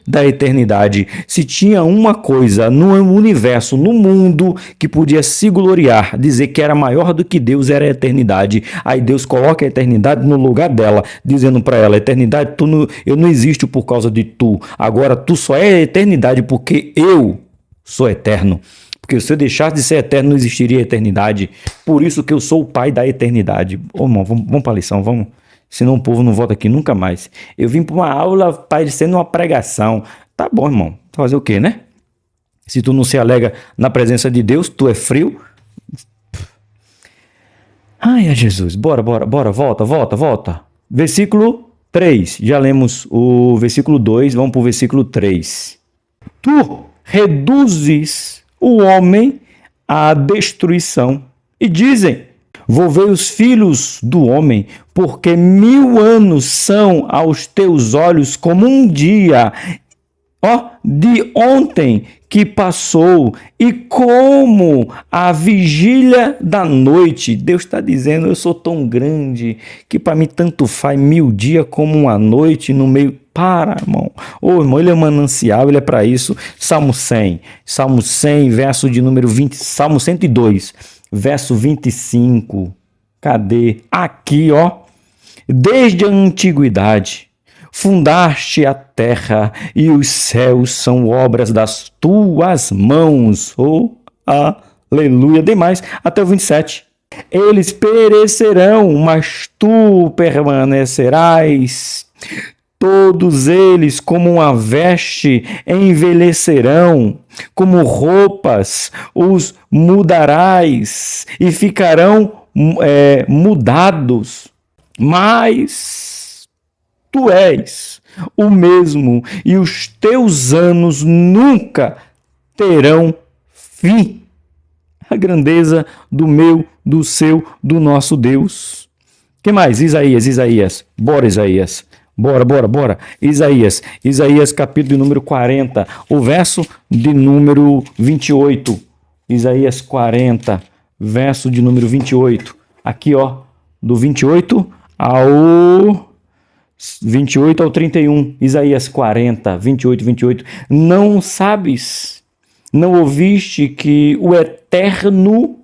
da eternidade. Se tinha uma coisa no universo, no mundo, que podia se gloriar, dizer que era maior do que Deus, era a eternidade. Aí Deus coloca a eternidade no lugar dela, dizendo para ela, eternidade, eu não existo por causa de tu. Agora tu só é eternidade porque eu sou eterno. Porque se eu deixasse de ser eterno, não existiria eternidade. Por isso que eu sou o Pai da eternidade. Ô, irmão, vamos para a lição, vamos. Senão o povo não volta aqui nunca mais. Eu vim para uma aula parecendo uma pregação. Tá bom, irmão. Fazer o quê, né? Se tu não se alega na presença de Deus, tu é frio. Ai, é Jesus. Bora. Volta. Versículo 3. Já lemos o versículo 2. Vamos para o versículo 3. Tu reduzes o homem à destruição. E dizem... Vou ver os filhos do homem, porque 1000 anos são aos teus olhos como um dia, de ontem que passou, e como a vigília da noite. Deus está dizendo, eu sou tão grande, que para mim tanto faz 1000 dias como uma noite no meio... Para, irmão. Irmão, ele é um manancial, ele é para isso. Salmo 100, verso de número 20, Salmo 102. Verso 25, cadê? Aqui, desde a antiguidade, fundaste a terra e os céus são obras das tuas mãos. Aleluia, demais, até o 27. Eles perecerão, mas tu permanecerás. Todos eles, como uma veste, envelhecerão, como roupas, os mudarás e ficarão mudados. Mas tu és o mesmo e os teus anos nunca terão fim. A grandeza do meu, do seu, do nosso Deus. Que mais? Isaías. Bora, Isaías. Bora. Isaías capítulo de número 40, o verso de número 28. Isaías 40, verso de número 28. Aqui, do 28 ao 31. Isaías 40, 28. Não sabes, não ouviste que o eterno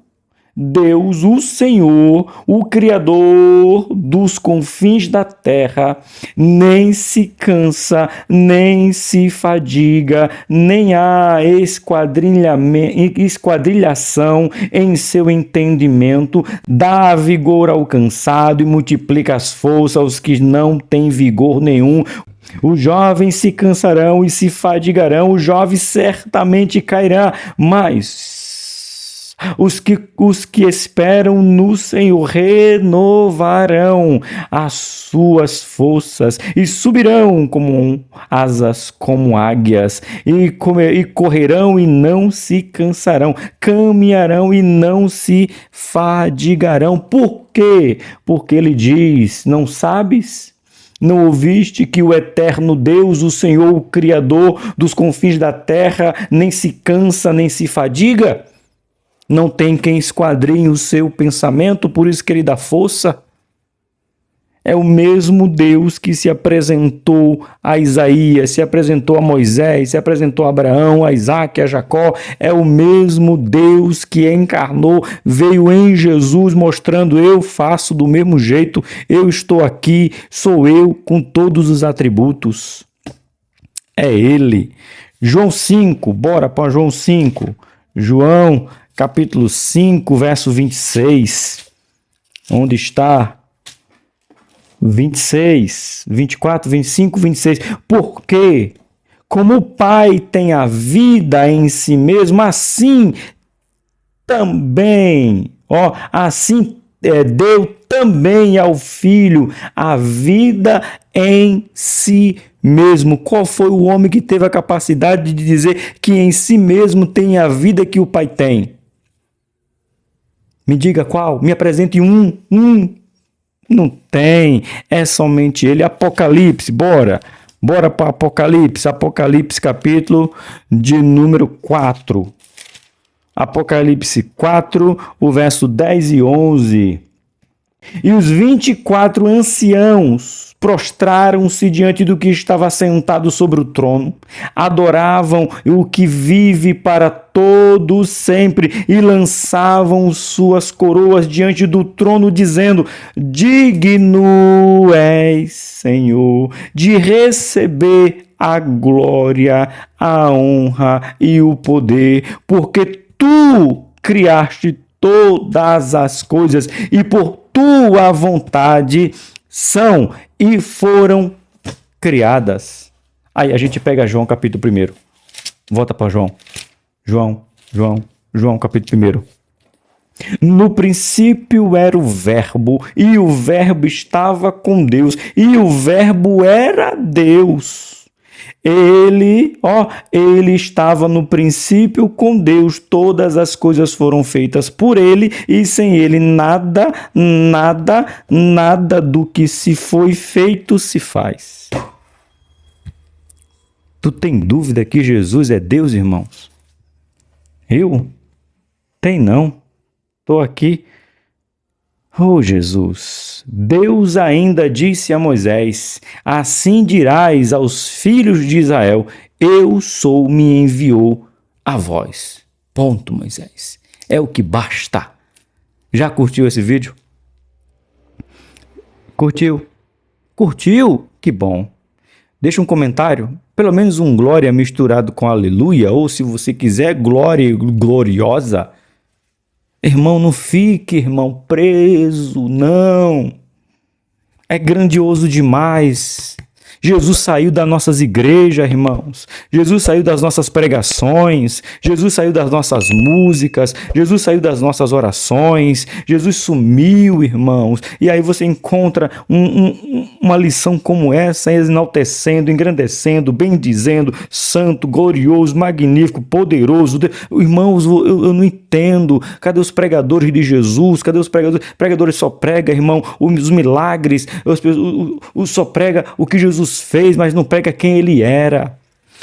Deus, o Senhor, o Criador dos confins da terra, nem se cansa, nem se fadiga, nem há esquadrilhação em seu entendimento, dá vigor ao cansado e multiplica as forças aos que não têm vigor nenhum. Os jovens se cansarão e se fadigarão, o jovem certamente cairá, mas Os que esperam no Senhor renovarão as suas forças e subirão como asas como águias e correrão e não se cansarão, caminharão e não se fadigarão. Por quê? Porque ele diz: não sabes? Não ouviste que o eterno Deus, o Senhor, o Criador dos confins da terra, nem se cansa, nem se fadiga? Não tem quem esquadrinhe o seu pensamento, por isso que ele dá força. É o mesmo Deus que se apresentou a Isaías, se apresentou a Moisés, se apresentou a Abraão, a Isaac, a Jacó. É o mesmo Deus que encarnou, veio em Jesus mostrando: eu faço do mesmo jeito, eu estou aqui, sou eu com todos os atributos. É Ele. João 5, bora para João 5. João capítulo 5, verso 26. Onde está? 26, 24, 25, 26. Porque, como o Pai tem a vida em si mesmo, assim também, deu também ao Filho a vida em si mesmo. Qual foi o homem que teve a capacidade de dizer que em si mesmo tem a vida que o Pai tem? Me diga qual, me apresente um. Não tem, é somente ele. Apocalipse, bora para Apocalipse. Apocalipse capítulo de número 4. Apocalipse 4, o verso 10 e 11. E os 24 anciãos prostraram-se diante do que estava sentado sobre o trono, adoravam o que vive para todo sempre e lançavam suas coroas diante do trono, dizendo: digno és, Senhor, de receber a glória, a honra e o poder, porque tu criaste todas as coisas e por tua vontade são e foram criadas. Aí a gente pega João capítulo 1. Volta para João. João capítulo 1. No princípio era o Verbo, e o Verbo estava com Deus, e o Verbo era Deus. Ele estava no princípio com Deus, todas as coisas foram feitas por ele, e sem ele nada do que se foi feito se faz. Tu tem dúvida que Jesus é Deus, irmãos? Eu? Tem não. Estou aqui. Oh, Jesus! Deus ainda disse a Moisés: assim dirás aos filhos de Israel: eu sou, me enviou a vós. Ponto, Moisés. É o que basta. Já curtiu esse vídeo? Curtiu? Curtiu? Que bom. Deixa um comentário, pelo menos um glória misturado com aleluia, ou se você quiser, glória gloriosa. Irmão, não fique, irmão, preso, não. É grandioso demais. Jesus saiu das nossas igrejas, irmãos. Jesus saiu das nossas pregações. Jesus saiu das nossas músicas. Jesus saiu das nossas orações. Jesus sumiu, irmãos. E aí você encontra uma lição como essa, enaltecendo, engrandecendo, bendizendo, santo, glorioso, magnífico, poderoso. Irmãos, eu não entendo. Cadê os pregadores de Jesus? Cadê os pregadores? Pregadores só prega, irmão, os milagres. Só prega o que Jesus fez, mas não prega quem ele era.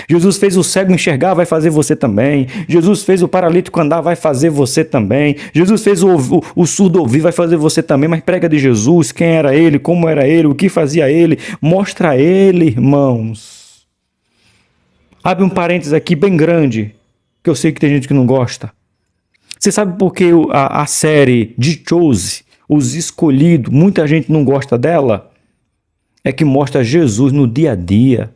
Jesus fez o cego enxergar, vai fazer você também. Jesus fez o paralítico andar, vai fazer você também. Jesus fez o surdo ouvir, vai fazer você também. Mas prega de Jesus, quem era ele, como era ele, o que fazia ele. Mostra ele, irmãos. Abre um parênteses aqui bem grande, que eu sei que tem gente que não gosta. Você sabe por que a série The Chosen, Os Escolhidos, muita gente não gosta dela? É que mostra Jesus no dia a dia.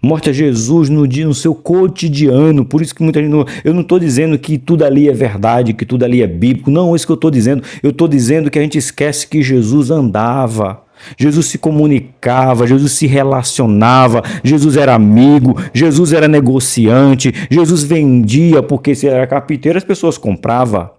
Mostra Jesus no seu cotidiano. Por isso que muita gente eu não estou dizendo que tudo ali é verdade, que tudo ali é bíblico. Não é isso que eu estou dizendo. Eu estou dizendo que a gente esquece que Jesus andava. Jesus se comunicava, Jesus se relacionava, Jesus era amigo, Jesus era negociante, Jesus vendia, porque se era carpinteiro as pessoas compravam.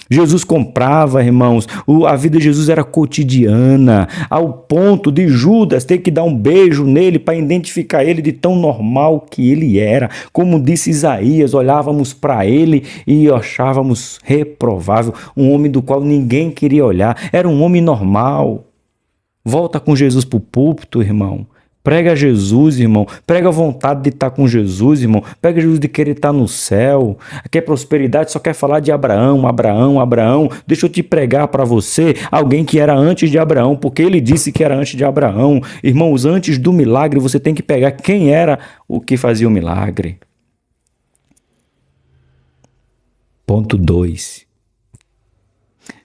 Jesus comprava, irmãos, a vida de Jesus era cotidiana, ao ponto de Judas ter que dar um beijo nele para identificar ele de tão normal que ele era. Como disse Isaías, olhávamos para ele e achávamos reprovável, um homem do qual ninguém queria olhar, era um homem normal. Volta com Jesus para o púlpito, irmão. Prega Jesus, irmão. Prega a vontade de estar com Jesus, irmão. Prega Jesus de querer estar no céu. Quer prosperidade, só quer falar de Abraão, Abraão, Abraão. Deixa eu te pregar para você alguém que era antes de Abraão, porque ele disse que era antes de Abraão. Irmãos, antes do milagre, você tem que pegar quem era o que fazia o milagre. Ponto 2.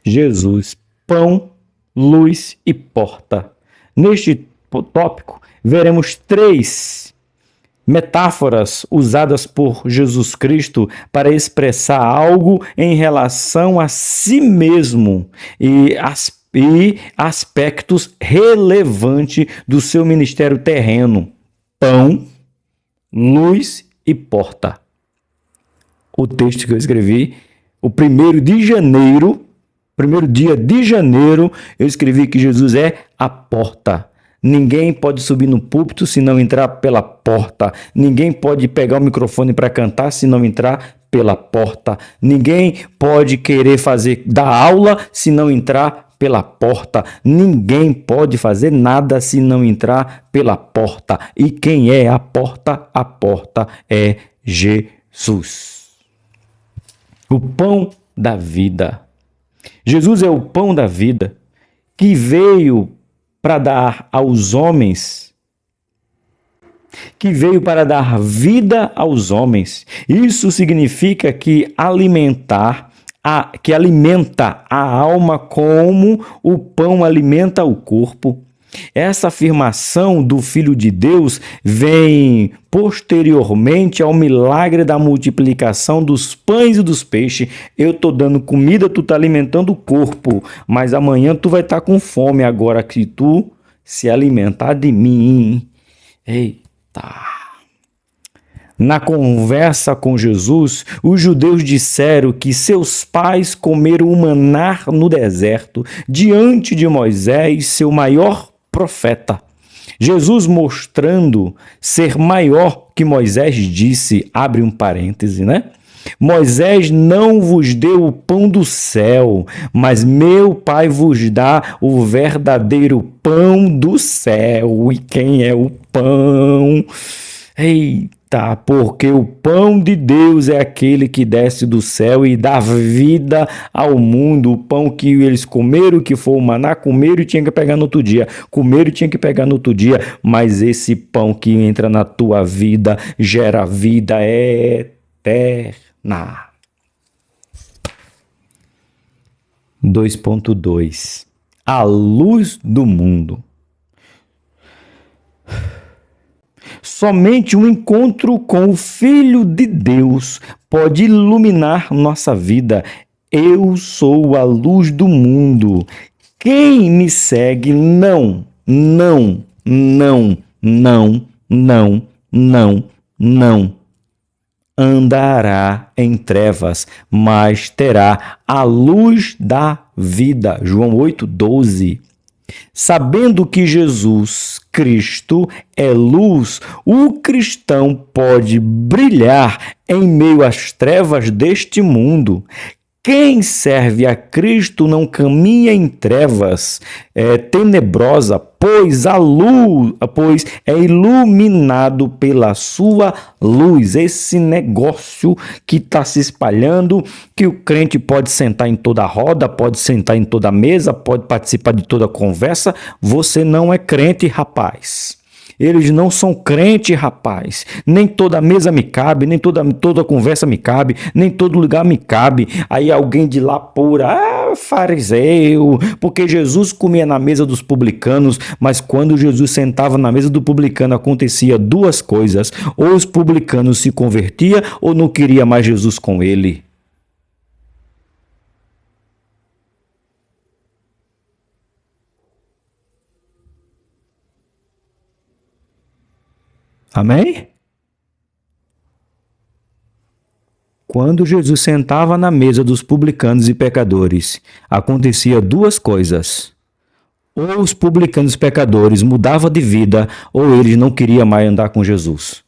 Jesus, pão, luz e porta. Neste tópico, veremos 3 metáforas usadas por Jesus Cristo para expressar algo em relação a si mesmo e aspectos relevantes do seu ministério terreno: pão, luz e porta. O texto que eu escrevi, o 1º de janeiro, primeiro dia de janeiro, eu escrevi que Jesus é a porta. Ninguém pode subir no púlpito se não entrar pela porta. Ninguém pode pegar o microfone para cantar se não entrar pela porta. Ninguém pode querer dar aula se não entrar pela porta. Ninguém pode fazer nada se não entrar pela porta. E quem é a porta? A porta é Jesus. O pão da vida. Jesus é o pão da vida que veio para dar aos homens, que veio para dar vida aos homens. Isso significa que alimenta a alma como o pão alimenta o corpo. Essa afirmação do Filho de Deus vem posteriormente ao milagre da multiplicação dos pães e dos peixes. Eu estou dando comida, tu está alimentando o corpo, mas amanhã tu vai estar com fome agora que tu se alimentar de mim. Eita! Na conversa com Jesus, os judeus disseram que seus pais comeram o maná no deserto, diante de Moisés, seu maior profeta. Jesus, mostrando ser maior que Moisés, disse, abre um parêntese, né? Moisés não vos deu o pão do céu, mas meu Pai vos dá o verdadeiro pão do céu. E quem é o pão? Eita, porque o pão de Deus é aquele que desce do céu e dá vida ao mundo. O pão que eles comeram, que foi o maná, comeram e tinha que pegar no outro dia. Comeram e tinha que pegar no outro dia. Mas esse pão que entra na tua vida gera vida eterna. 2.2 A luz do mundo. Somente um encontro com o Filho de Deus pode iluminar nossa vida. Eu sou a luz do mundo. Quem me segue não andará em trevas, mas terá a luz da vida. João 8:12. Sabendo que Jesus Cristo é luz, o cristão pode brilhar em meio às trevas deste mundo. Quem serve a Cristo não caminha em trevas tenebrosa, pois é iluminado pela sua luz. Esse negócio que está se espalhando, que o crente pode sentar em toda roda, pode sentar em toda mesa, pode participar de toda conversa, você não é crente, rapaz. Eles não são crente, rapaz. Nem toda mesa me cabe, nem toda conversa me cabe, nem todo lugar me cabe. Aí alguém de lá fariseu, porque Jesus comia na mesa dos publicanos, mas quando Jesus sentava na mesa do publicano acontecia 2 coisas: ou os publicanos se convertiam ou não queria mais Jesus com ele. Amém? Quando Jesus sentava na mesa dos publicanos e pecadores, acontecia duas coisas. Ou os publicanos e pecadores mudavam de vida, ou eles não queriam mais andar com Jesus.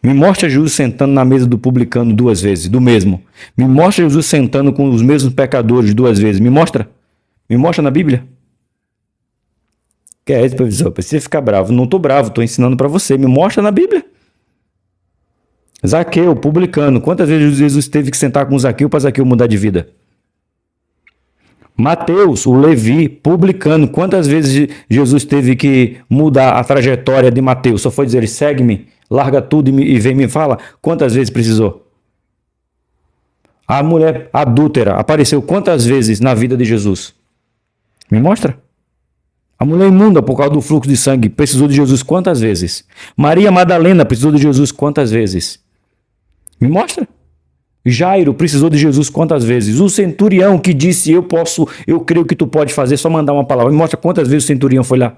Me mostra Jesus sentando na mesa do publicano duas vezes, do mesmo. Me mostra Jesus sentando com os mesmos pecadores duas vezes. Me mostra. Me mostra na Bíblia. Que é isso, professor? Precisa ficar bravo. Não estou bravo, estou ensinando para você. Me mostra na Bíblia. Zaqueu, publicano. Quantas vezes Jesus teve que sentar com Zaqueu para Zaqueu mudar de vida? Mateus, o Levi, publicano. Quantas vezes Jesus teve que mudar a trajetória de Mateus? Só foi dizer, segue-me, larga tudo e vem me fala. Quantas vezes precisou? A mulher adúltera apareceu quantas vezes na vida de Jesus? Me mostra. A mulher imunda por causa do fluxo de sangue precisou de Jesus quantas vezes? Maria Madalena precisou de Jesus quantas vezes? Me mostra. Jairo precisou de Jesus quantas vezes? O centurião que disse, eu creio que tu pode fazer, só mandar uma palavra. Me mostra quantas vezes o centurião foi lá.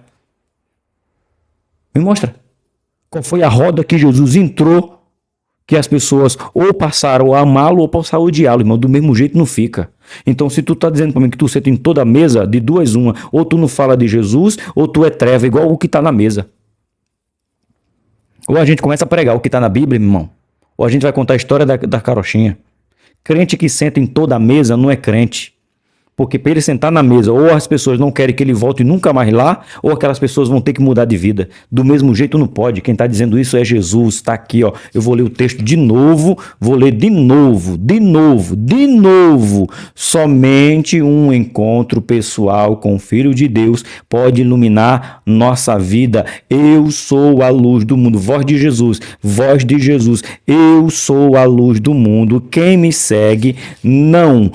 Me mostra. Qual foi a roda que Jesus entrou, que as pessoas ou passaram a amá-lo ou passaram a odiá-lo, irmão. Do mesmo jeito não fica. Então, se tu tá dizendo para mim que tu senta em toda a mesa, de duas uma, ou tu não fala de Jesus, ou tu é treva, igual o que tá na mesa. Ou a gente começa a pregar o que tá na Bíblia, irmão. Ou a gente vai contar a história da carochinha. Crente que senta em toda a mesa não é crente. Porque para ele sentar na mesa, ou as pessoas não querem que ele volte nunca mais lá, ou aquelas pessoas vão ter que mudar de vida. Do mesmo jeito não pode. Quem está dizendo isso é Jesus. Está aqui, ó. Eu vou ler o texto de novo. Vou ler de novo. Somente um encontro pessoal com o Filho de Deus pode iluminar nossa vida. Eu sou a luz do mundo. Voz de Jesus. Eu sou a luz do mundo. Quem me segue não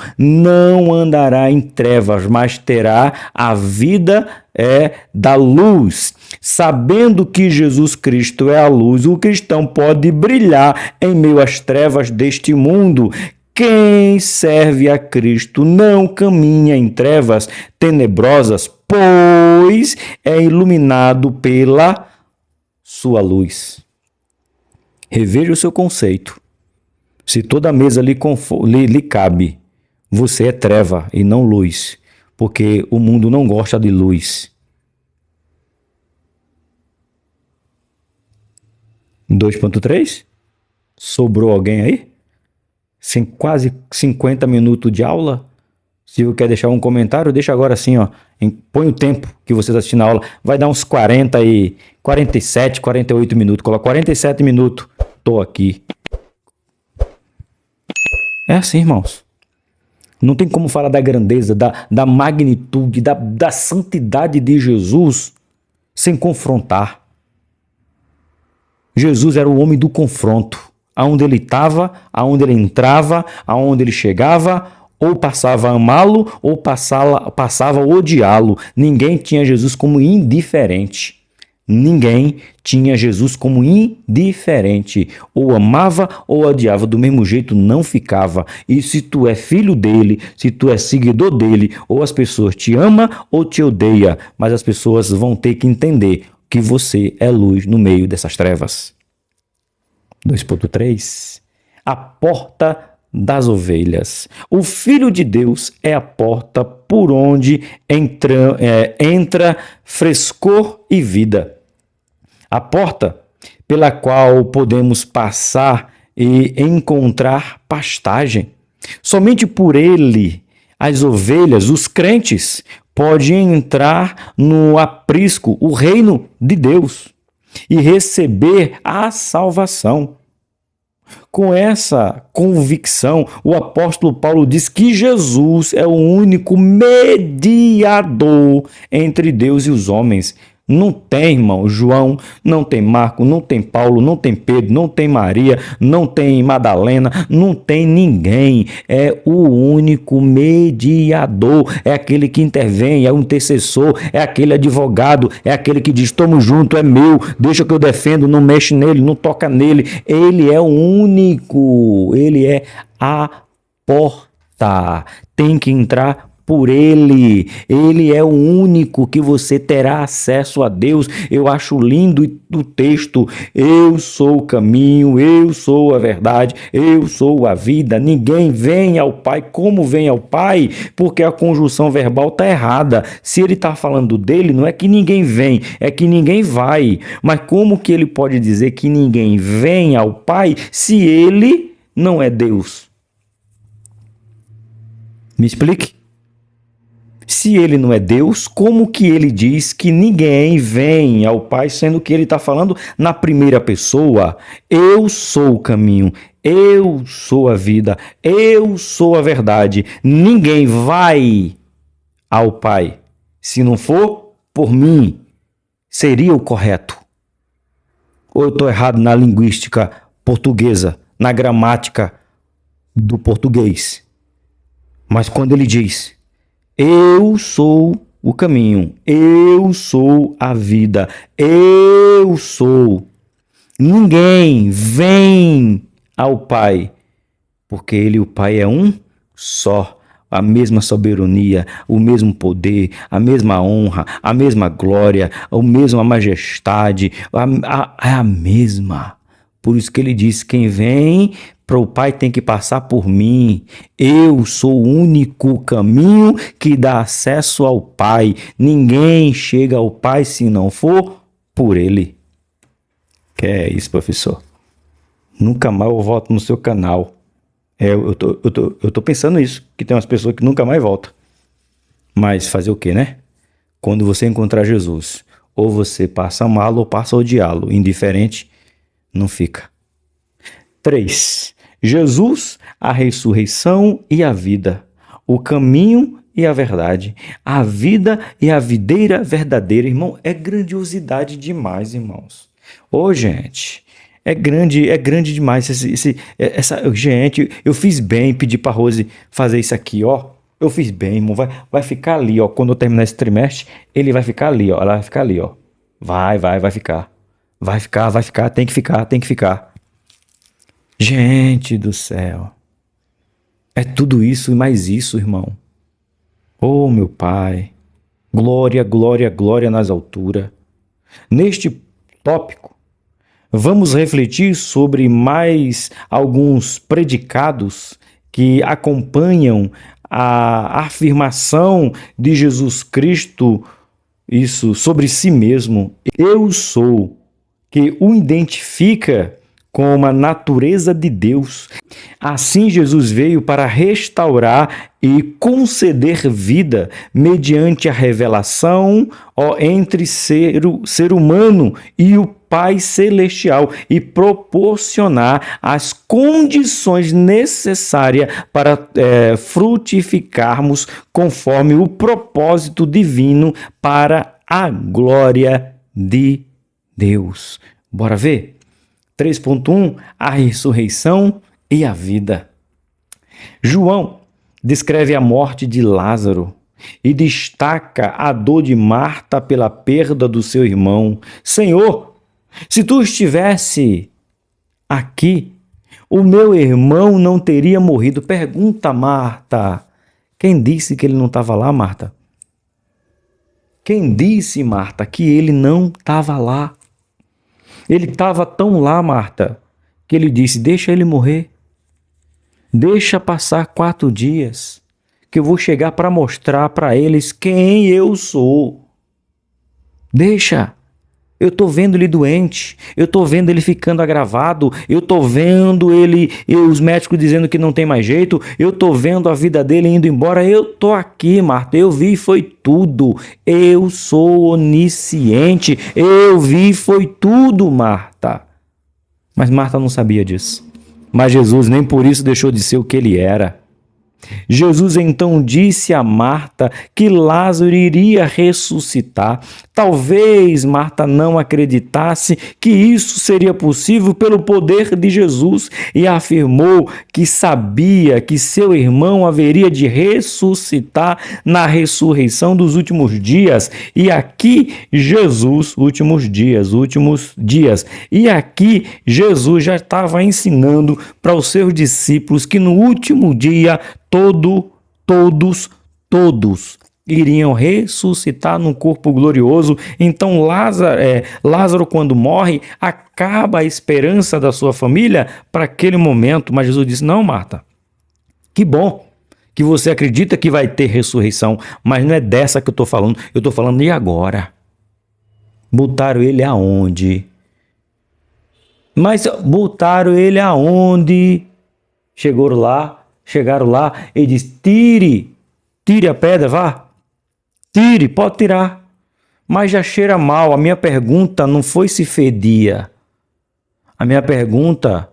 andará em trevas, mas terá a vida da luz. Sabendo que Jesus Cristo é a luz, o cristão pode brilhar em meio às trevas deste mundo. Quem serve a Cristo não caminha em trevas tenebrosas, pois é iluminado pela sua luz. Reveja o seu conceito. Se toda mesa lhe cabe, você é treva e não luz, porque o mundo não gosta de luz. 2.3? Sobrou alguém aí? Sem quase 50 minutos de aula? Se você quer deixar um comentário, deixa agora assim, ó. Põe o tempo que você está assistindo a aula. Vai dar uns 47, 48 minutos. Coloca 47 minutos. Tô aqui. É assim, irmãos. Não tem como falar da grandeza, da magnitude, da santidade de Jesus sem confrontar. Jesus era o homem do confronto. Aonde ele estava, aonde ele entrava, aonde ele chegava, ou passava a amá-lo, ou passava a odiá-lo. Ninguém tinha Jesus como indiferente. Ninguém tinha Jesus como indiferente. Ou amava ou odiava. Do mesmo jeito não ficava. E se tu é filho dele, se tu é seguidor dele, ou as pessoas te amam ou te odeiam, mas as pessoas vão ter que entender que você é luz no meio dessas trevas. 2.3. A porta das ovelhas. O Filho de Deus é a porta por onde entra frescor e vida. A porta pela qual podemos passar e encontrar pastagem. Somente por ele, as ovelhas, os crentes, podem entrar no aprisco, o reino de Deus, e receber a salvação. Com essa convicção, o apóstolo Paulo diz que Jesus é o único mediador entre Deus e os homens. Não tem, irmão, João, não tem Marco, não tem Paulo, não tem Pedro, não tem Maria, não tem Madalena, não tem ninguém. É o único mediador, é aquele que intervém, é o intercessor, é aquele advogado, é aquele que diz, estamos juntos, é meu, deixa que eu defendo, não mexe nele, não toca nele. Ele é o único, ele é a porta. Tem que entrar por Ele. Ele é o único que você terá acesso a Deus. Eu acho lindo o texto. Eu sou o caminho, eu sou a verdade, eu sou a vida. Ninguém vem ao Pai como vem ao Pai, porque a conjunção verbal está errada. Se ele está falando dele, não é que ninguém vem, é que ninguém vai. Mas como que ele pode dizer que ninguém vem ao Pai se ele não é Deus? Me explique. Se ele não é Deus, como que ele diz que ninguém vem ao Pai, sendo que ele está falando na primeira pessoa? Eu sou o caminho, eu sou a vida, eu sou a verdade. Ninguém vai ao Pai se não for por mim. Seria o correto? Ou eu estou errado na linguística portuguesa, na gramática do português? Mas quando ele diz: eu sou o caminho, eu sou a vida, eu sou. Ninguém vem ao Pai, porque ele e o Pai é um só. A mesma soberania, o mesmo poder, a mesma honra, a mesma glória, a mesma majestade, é a mesma. Por isso que ele diz: quem vem para o Pai tem que passar por mim. Eu sou o único caminho que dá acesso ao Pai. Ninguém chega ao Pai se não for por Ele. Que é isso, professor? Nunca mais eu volto no seu canal. Eu tô pensando isso, que tem umas pessoas que nunca mais voltam. Mas fazer o quê, né? Quando você encontrar Jesus, ou você passa a amá-lo ou passa a odiá-lo. Indiferente, não fica. 3. Jesus, a ressurreição e a vida, o caminho e a verdade, a vida e a videira verdadeira. Irmão, é grandiosidade demais, irmãos. Ô, gente, é grande demais. Gente, eu fiz bem pedir para Rose fazer isso aqui, ó. Eu fiz bem, irmão. Vai ficar ali, ó. Quando eu terminar esse trimestre, ele vai ficar ali, ó. Ela vai ficar ali, ó. Vai ficar. Vai ficar, tem que ficar. Gente do céu. É tudo isso e mais isso, irmão. Oh, meu Pai. Glória, glória, glória nas alturas. Neste tópico, vamos refletir sobre mais alguns predicados que acompanham a afirmação de Jesus Cristo, isso, sobre si mesmo. Eu sou, que o identifica com a natureza de Deus. Assim, Jesus veio para restaurar e conceder vida mediante a revelação entre ser humano e o Pai Celestial e proporcionar as condições necessárias para frutificarmos conforme o propósito divino para a glória de Deus. Bora ver? 3.1 A ressurreição e a vida. João descreve a morte de Lázaro e destaca a dor de Marta pela perda do seu irmão. Senhor, se tu estivesse aqui, o meu irmão não teria morrido. Pergunta Marta. Quem disse que ele não estava lá, Marta? Quem disse, Marta, que ele não estava lá? Ele estava tão lá, Marta, que ele disse: deixa ele morrer. Deixa passar 4 dias, que eu vou chegar para mostrar para eles quem eu sou. Deixa. Eu estou vendo ele doente, eu estou vendo ele ficando agravado, eu estou vendo ele, os médicos dizendo que não tem mais jeito, eu estou vendo a vida dele indo embora. Eu estou aqui, Marta, eu vi, foi tudo. Eu sou onisciente, eu vi, foi tudo, Marta. Mas Marta não sabia disso. Mas Jesus nem por isso deixou de ser o que ele era. Jesus então disse a Marta que Lázaro iria ressuscitar. Talvez Marta não acreditasse que isso seria possível pelo poder de Jesus e afirmou que sabia que seu irmão haveria de ressuscitar na ressurreição dos últimos dias. E aqui Jesus, últimos dias. E aqui Jesus já estava ensinando para os seus discípulos que no último dia todos todos iriam ressuscitar num corpo glorioso. Então Lázaro, quando morre, acaba a esperança da sua família para aquele momento. Mas Jesus disse: não, Marta, que bom que você acredita que vai ter ressurreição, mas não é dessa que eu estou falando. Eu estou falando de agora. Botaram ele aonde? Mas botaram ele aonde? Chegaram lá e disse: tire a pedra, vá. Tire, pode tirar. Mas já cheira mal. A minha pergunta não foi se fedia. A minha pergunta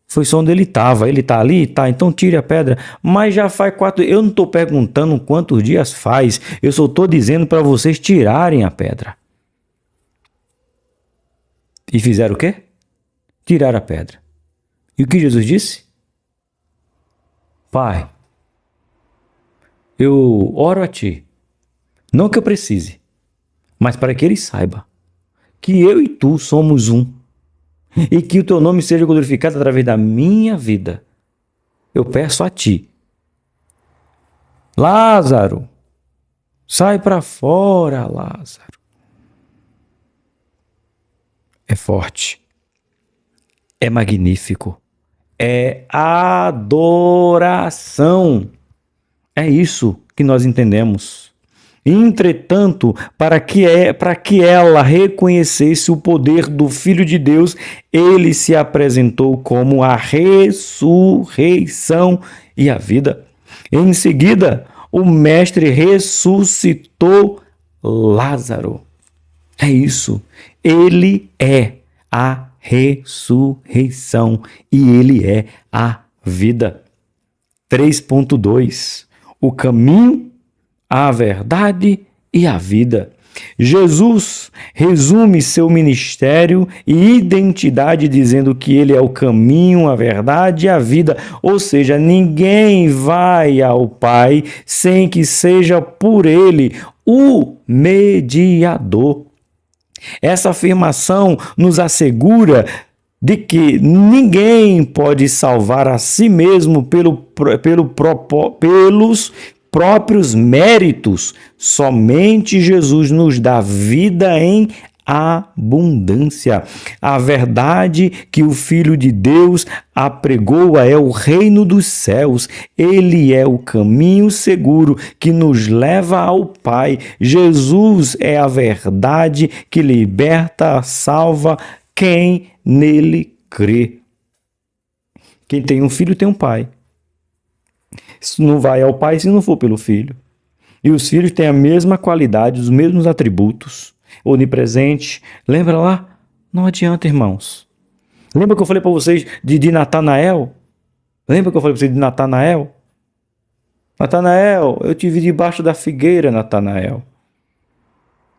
foi só onde ele estava. Ele está ali? Tá, então tire a pedra. Mas já faz 4 dias. Eu não estou perguntando quantos dias faz. Eu só estou dizendo para vocês tirarem a pedra. E fizeram o quê? Tiraram a pedra. E o que Jesus disse? Pai, eu oro a ti. Não que eu precise, mas para que ele saiba que eu e tu somos um. E que o teu nome seja glorificado através da minha vida. Eu peço a ti. Lázaro, sai para fora, Lázaro. É forte. É magnífico. É adoração. É isso que nós entendemos. Entretanto, para que ela reconhecesse o poder do Filho de Deus, ele se apresentou como a ressurreição e a vida. Em seguida, o Mestre ressuscitou Lázaro. É isso. Ele é a ressurreição e ele é a vida. 3.2 O caminho, a verdade e a vida. Jesus resume seu ministério e identidade dizendo que ele é o caminho, a verdade e a vida. Ou seja, ninguém vai ao Pai sem que seja por ele o mediador. Essa afirmação nos assegura de que ninguém pode salvar a si mesmo pelos próprios méritos. Somente Jesus nos dá vida em abundância. A verdade que o Filho de Deus apregoa é o reino dos céus. Ele é o caminho seguro que nos leva ao Pai. Jesus é a verdade que liberta, salva quem nele crê. Quem tem um filho tem um pai. Não vai ao Pai se não for pelo Filho. E os filhos têm a mesma qualidade, os mesmos atributos. Onipresente. Lembra lá? Não adianta, irmãos. Lembra que eu falei para vocês de Natanael? Lembra que eu falei para vocês de Natanael? Natanael, eu te vi debaixo da figueira, Natanael.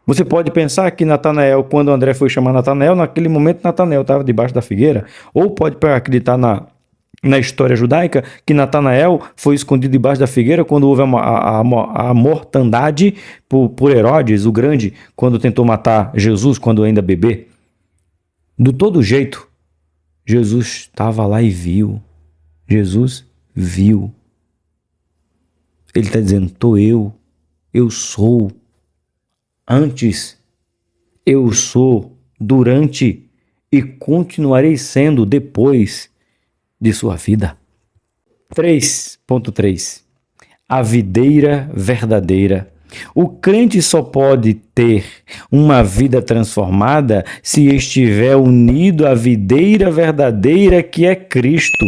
Você pode pensar que Natanael, quando André foi chamar Natanael, naquele momento Natanael estava debaixo da figueira. Ou pode acreditar na história judaica, que Natanael foi escondido debaixo da figueira quando houve a mortandade por Herodes, o Grande, quando tentou matar Jesus, quando ainda bebê. Do todo jeito, Jesus estava lá e viu. Jesus viu. Ele está dizendo: eu sou. Antes, eu sou, durante e continuarei sendo depois de sua vida. 3.3 A videira verdadeira. O crente só pode ter uma vida transformada se estiver unido à videira verdadeira que é Cristo.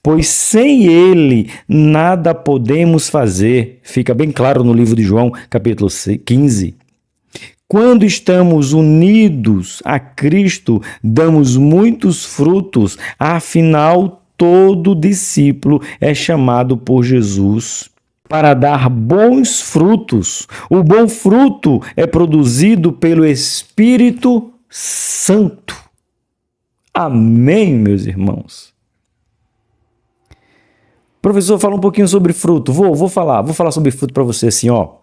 Pois sem ele nada podemos fazer. Fica bem claro no livro de João, capítulo 15. Quando estamos unidos a Cristo, damos muitos frutos. Afinal, todo discípulo é chamado por Jesus para dar bons frutos. O bom fruto é produzido pelo Espírito Santo. Amém, meus irmãos? Professor, fala um pouquinho sobre fruto. Vou falar sobre fruto para você assim, ó.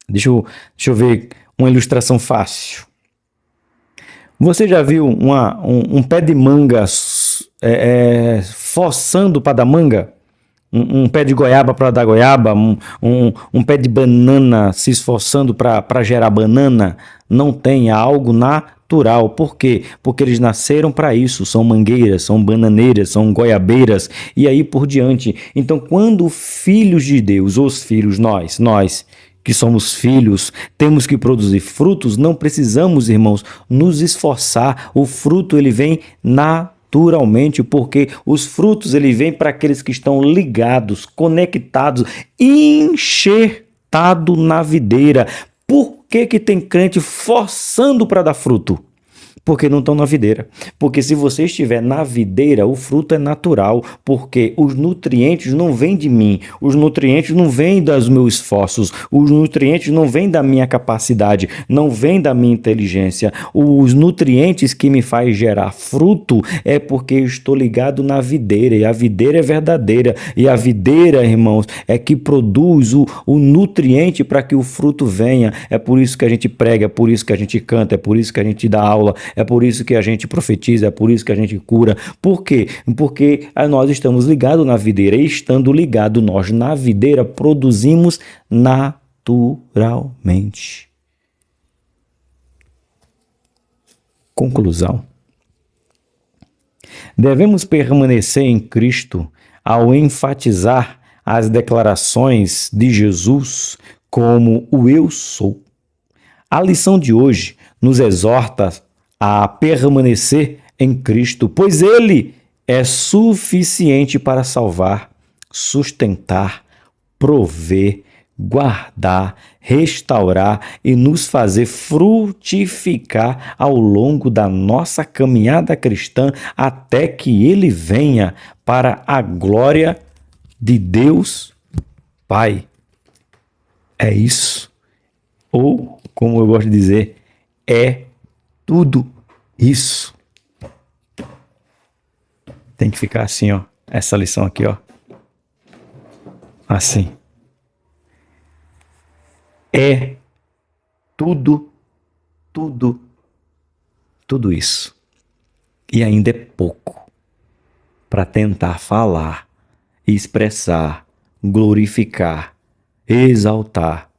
Deixa eu ver uma ilustração fácil. Você já viu um pé de manga forçando para dar manga? um pé de goiaba para dar goiaba, um pé de banana se esforçando para gerar banana. Não tem, é algo natural. Por quê? Porque eles nasceram para isso. São mangueiras, são bananeiras, são goiabeiras e aí por diante. Então, quando filhos de Deus, os filhos, nós que somos filhos, temos que produzir frutos, não precisamos, irmãos, nos esforçar. O fruto, ele vem naturalmente, porque os frutos, ele vem para aqueles que estão ligados, conectados, enxertados na videira. Por que tem crente forçando para dar fruto? Porque não estão na videira. Porque se você estiver na videira, o fruto é natural, porque os nutrientes não vêm de mim, os nutrientes não vêm dos meus esforços, os nutrientes não vêm da minha capacidade, não vêm da minha inteligência. Os nutrientes que me faz gerar fruto é porque eu estou ligado na videira, e a videira é verdadeira, e a videira, irmãos, é que produz o nutriente para que o fruto venha. É por isso que a gente prega, é por isso que a gente canta, é por isso que a gente dá aula, é por isso que a gente profetiza, é por isso que a gente cura. Por quê? Porque nós estamos ligados na videira, e estando ligados nós na videira, produzimos naturalmente. Conclusão. Devemos permanecer em Cristo ao enfatizar as declarações de Jesus como o eu sou. A lição de hoje nos exorta a permanecer em Cristo, pois Ele é suficiente para salvar, sustentar, prover, guardar, restaurar e nos fazer frutificar ao longo da nossa caminhada cristã até que Ele venha para a glória de Deus Pai. É isso. Ou, como eu gosto de dizer, é tudo isso. Tem que ficar assim, ó. Essa lição aqui, ó. Assim. É tudo isso. E ainda é pouco para tentar falar, expressar, glorificar, exaltar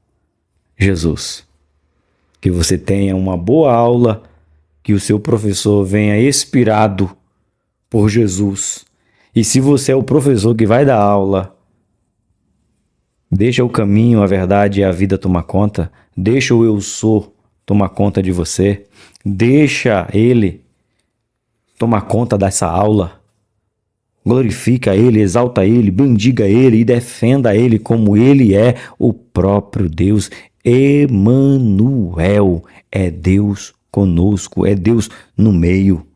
Jesus. Que você tenha uma boa aula, que o seu professor venha inspirado por Jesus. E se você é o professor que vai dar aula, deixa o caminho, a verdade e a vida tomar conta. Deixa o eu sou tomar conta de você. Deixa ele tomar conta dessa aula. Glorifica ele, exalta ele, bendiga ele e defenda ele como ele é o próprio Deus. Emanuel, é Deus conosco, é Deus no meio.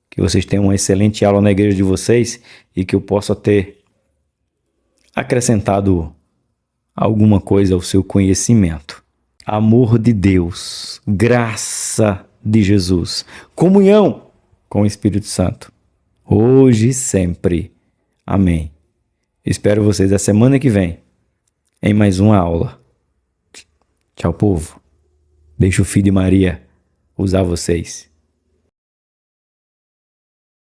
Que vocês tenham uma excelente aula na igreja de vocês e que eu possa ter acrescentado alguma coisa ao seu conhecimento. Amor de Deus, graça de Jesus, comunhão com o Espírito Santo, hoje e sempre. Amém. Espero vocês a semana que vem em mais uma aula. Tchau, povo. Deixa o Filho de Maria usar vocês.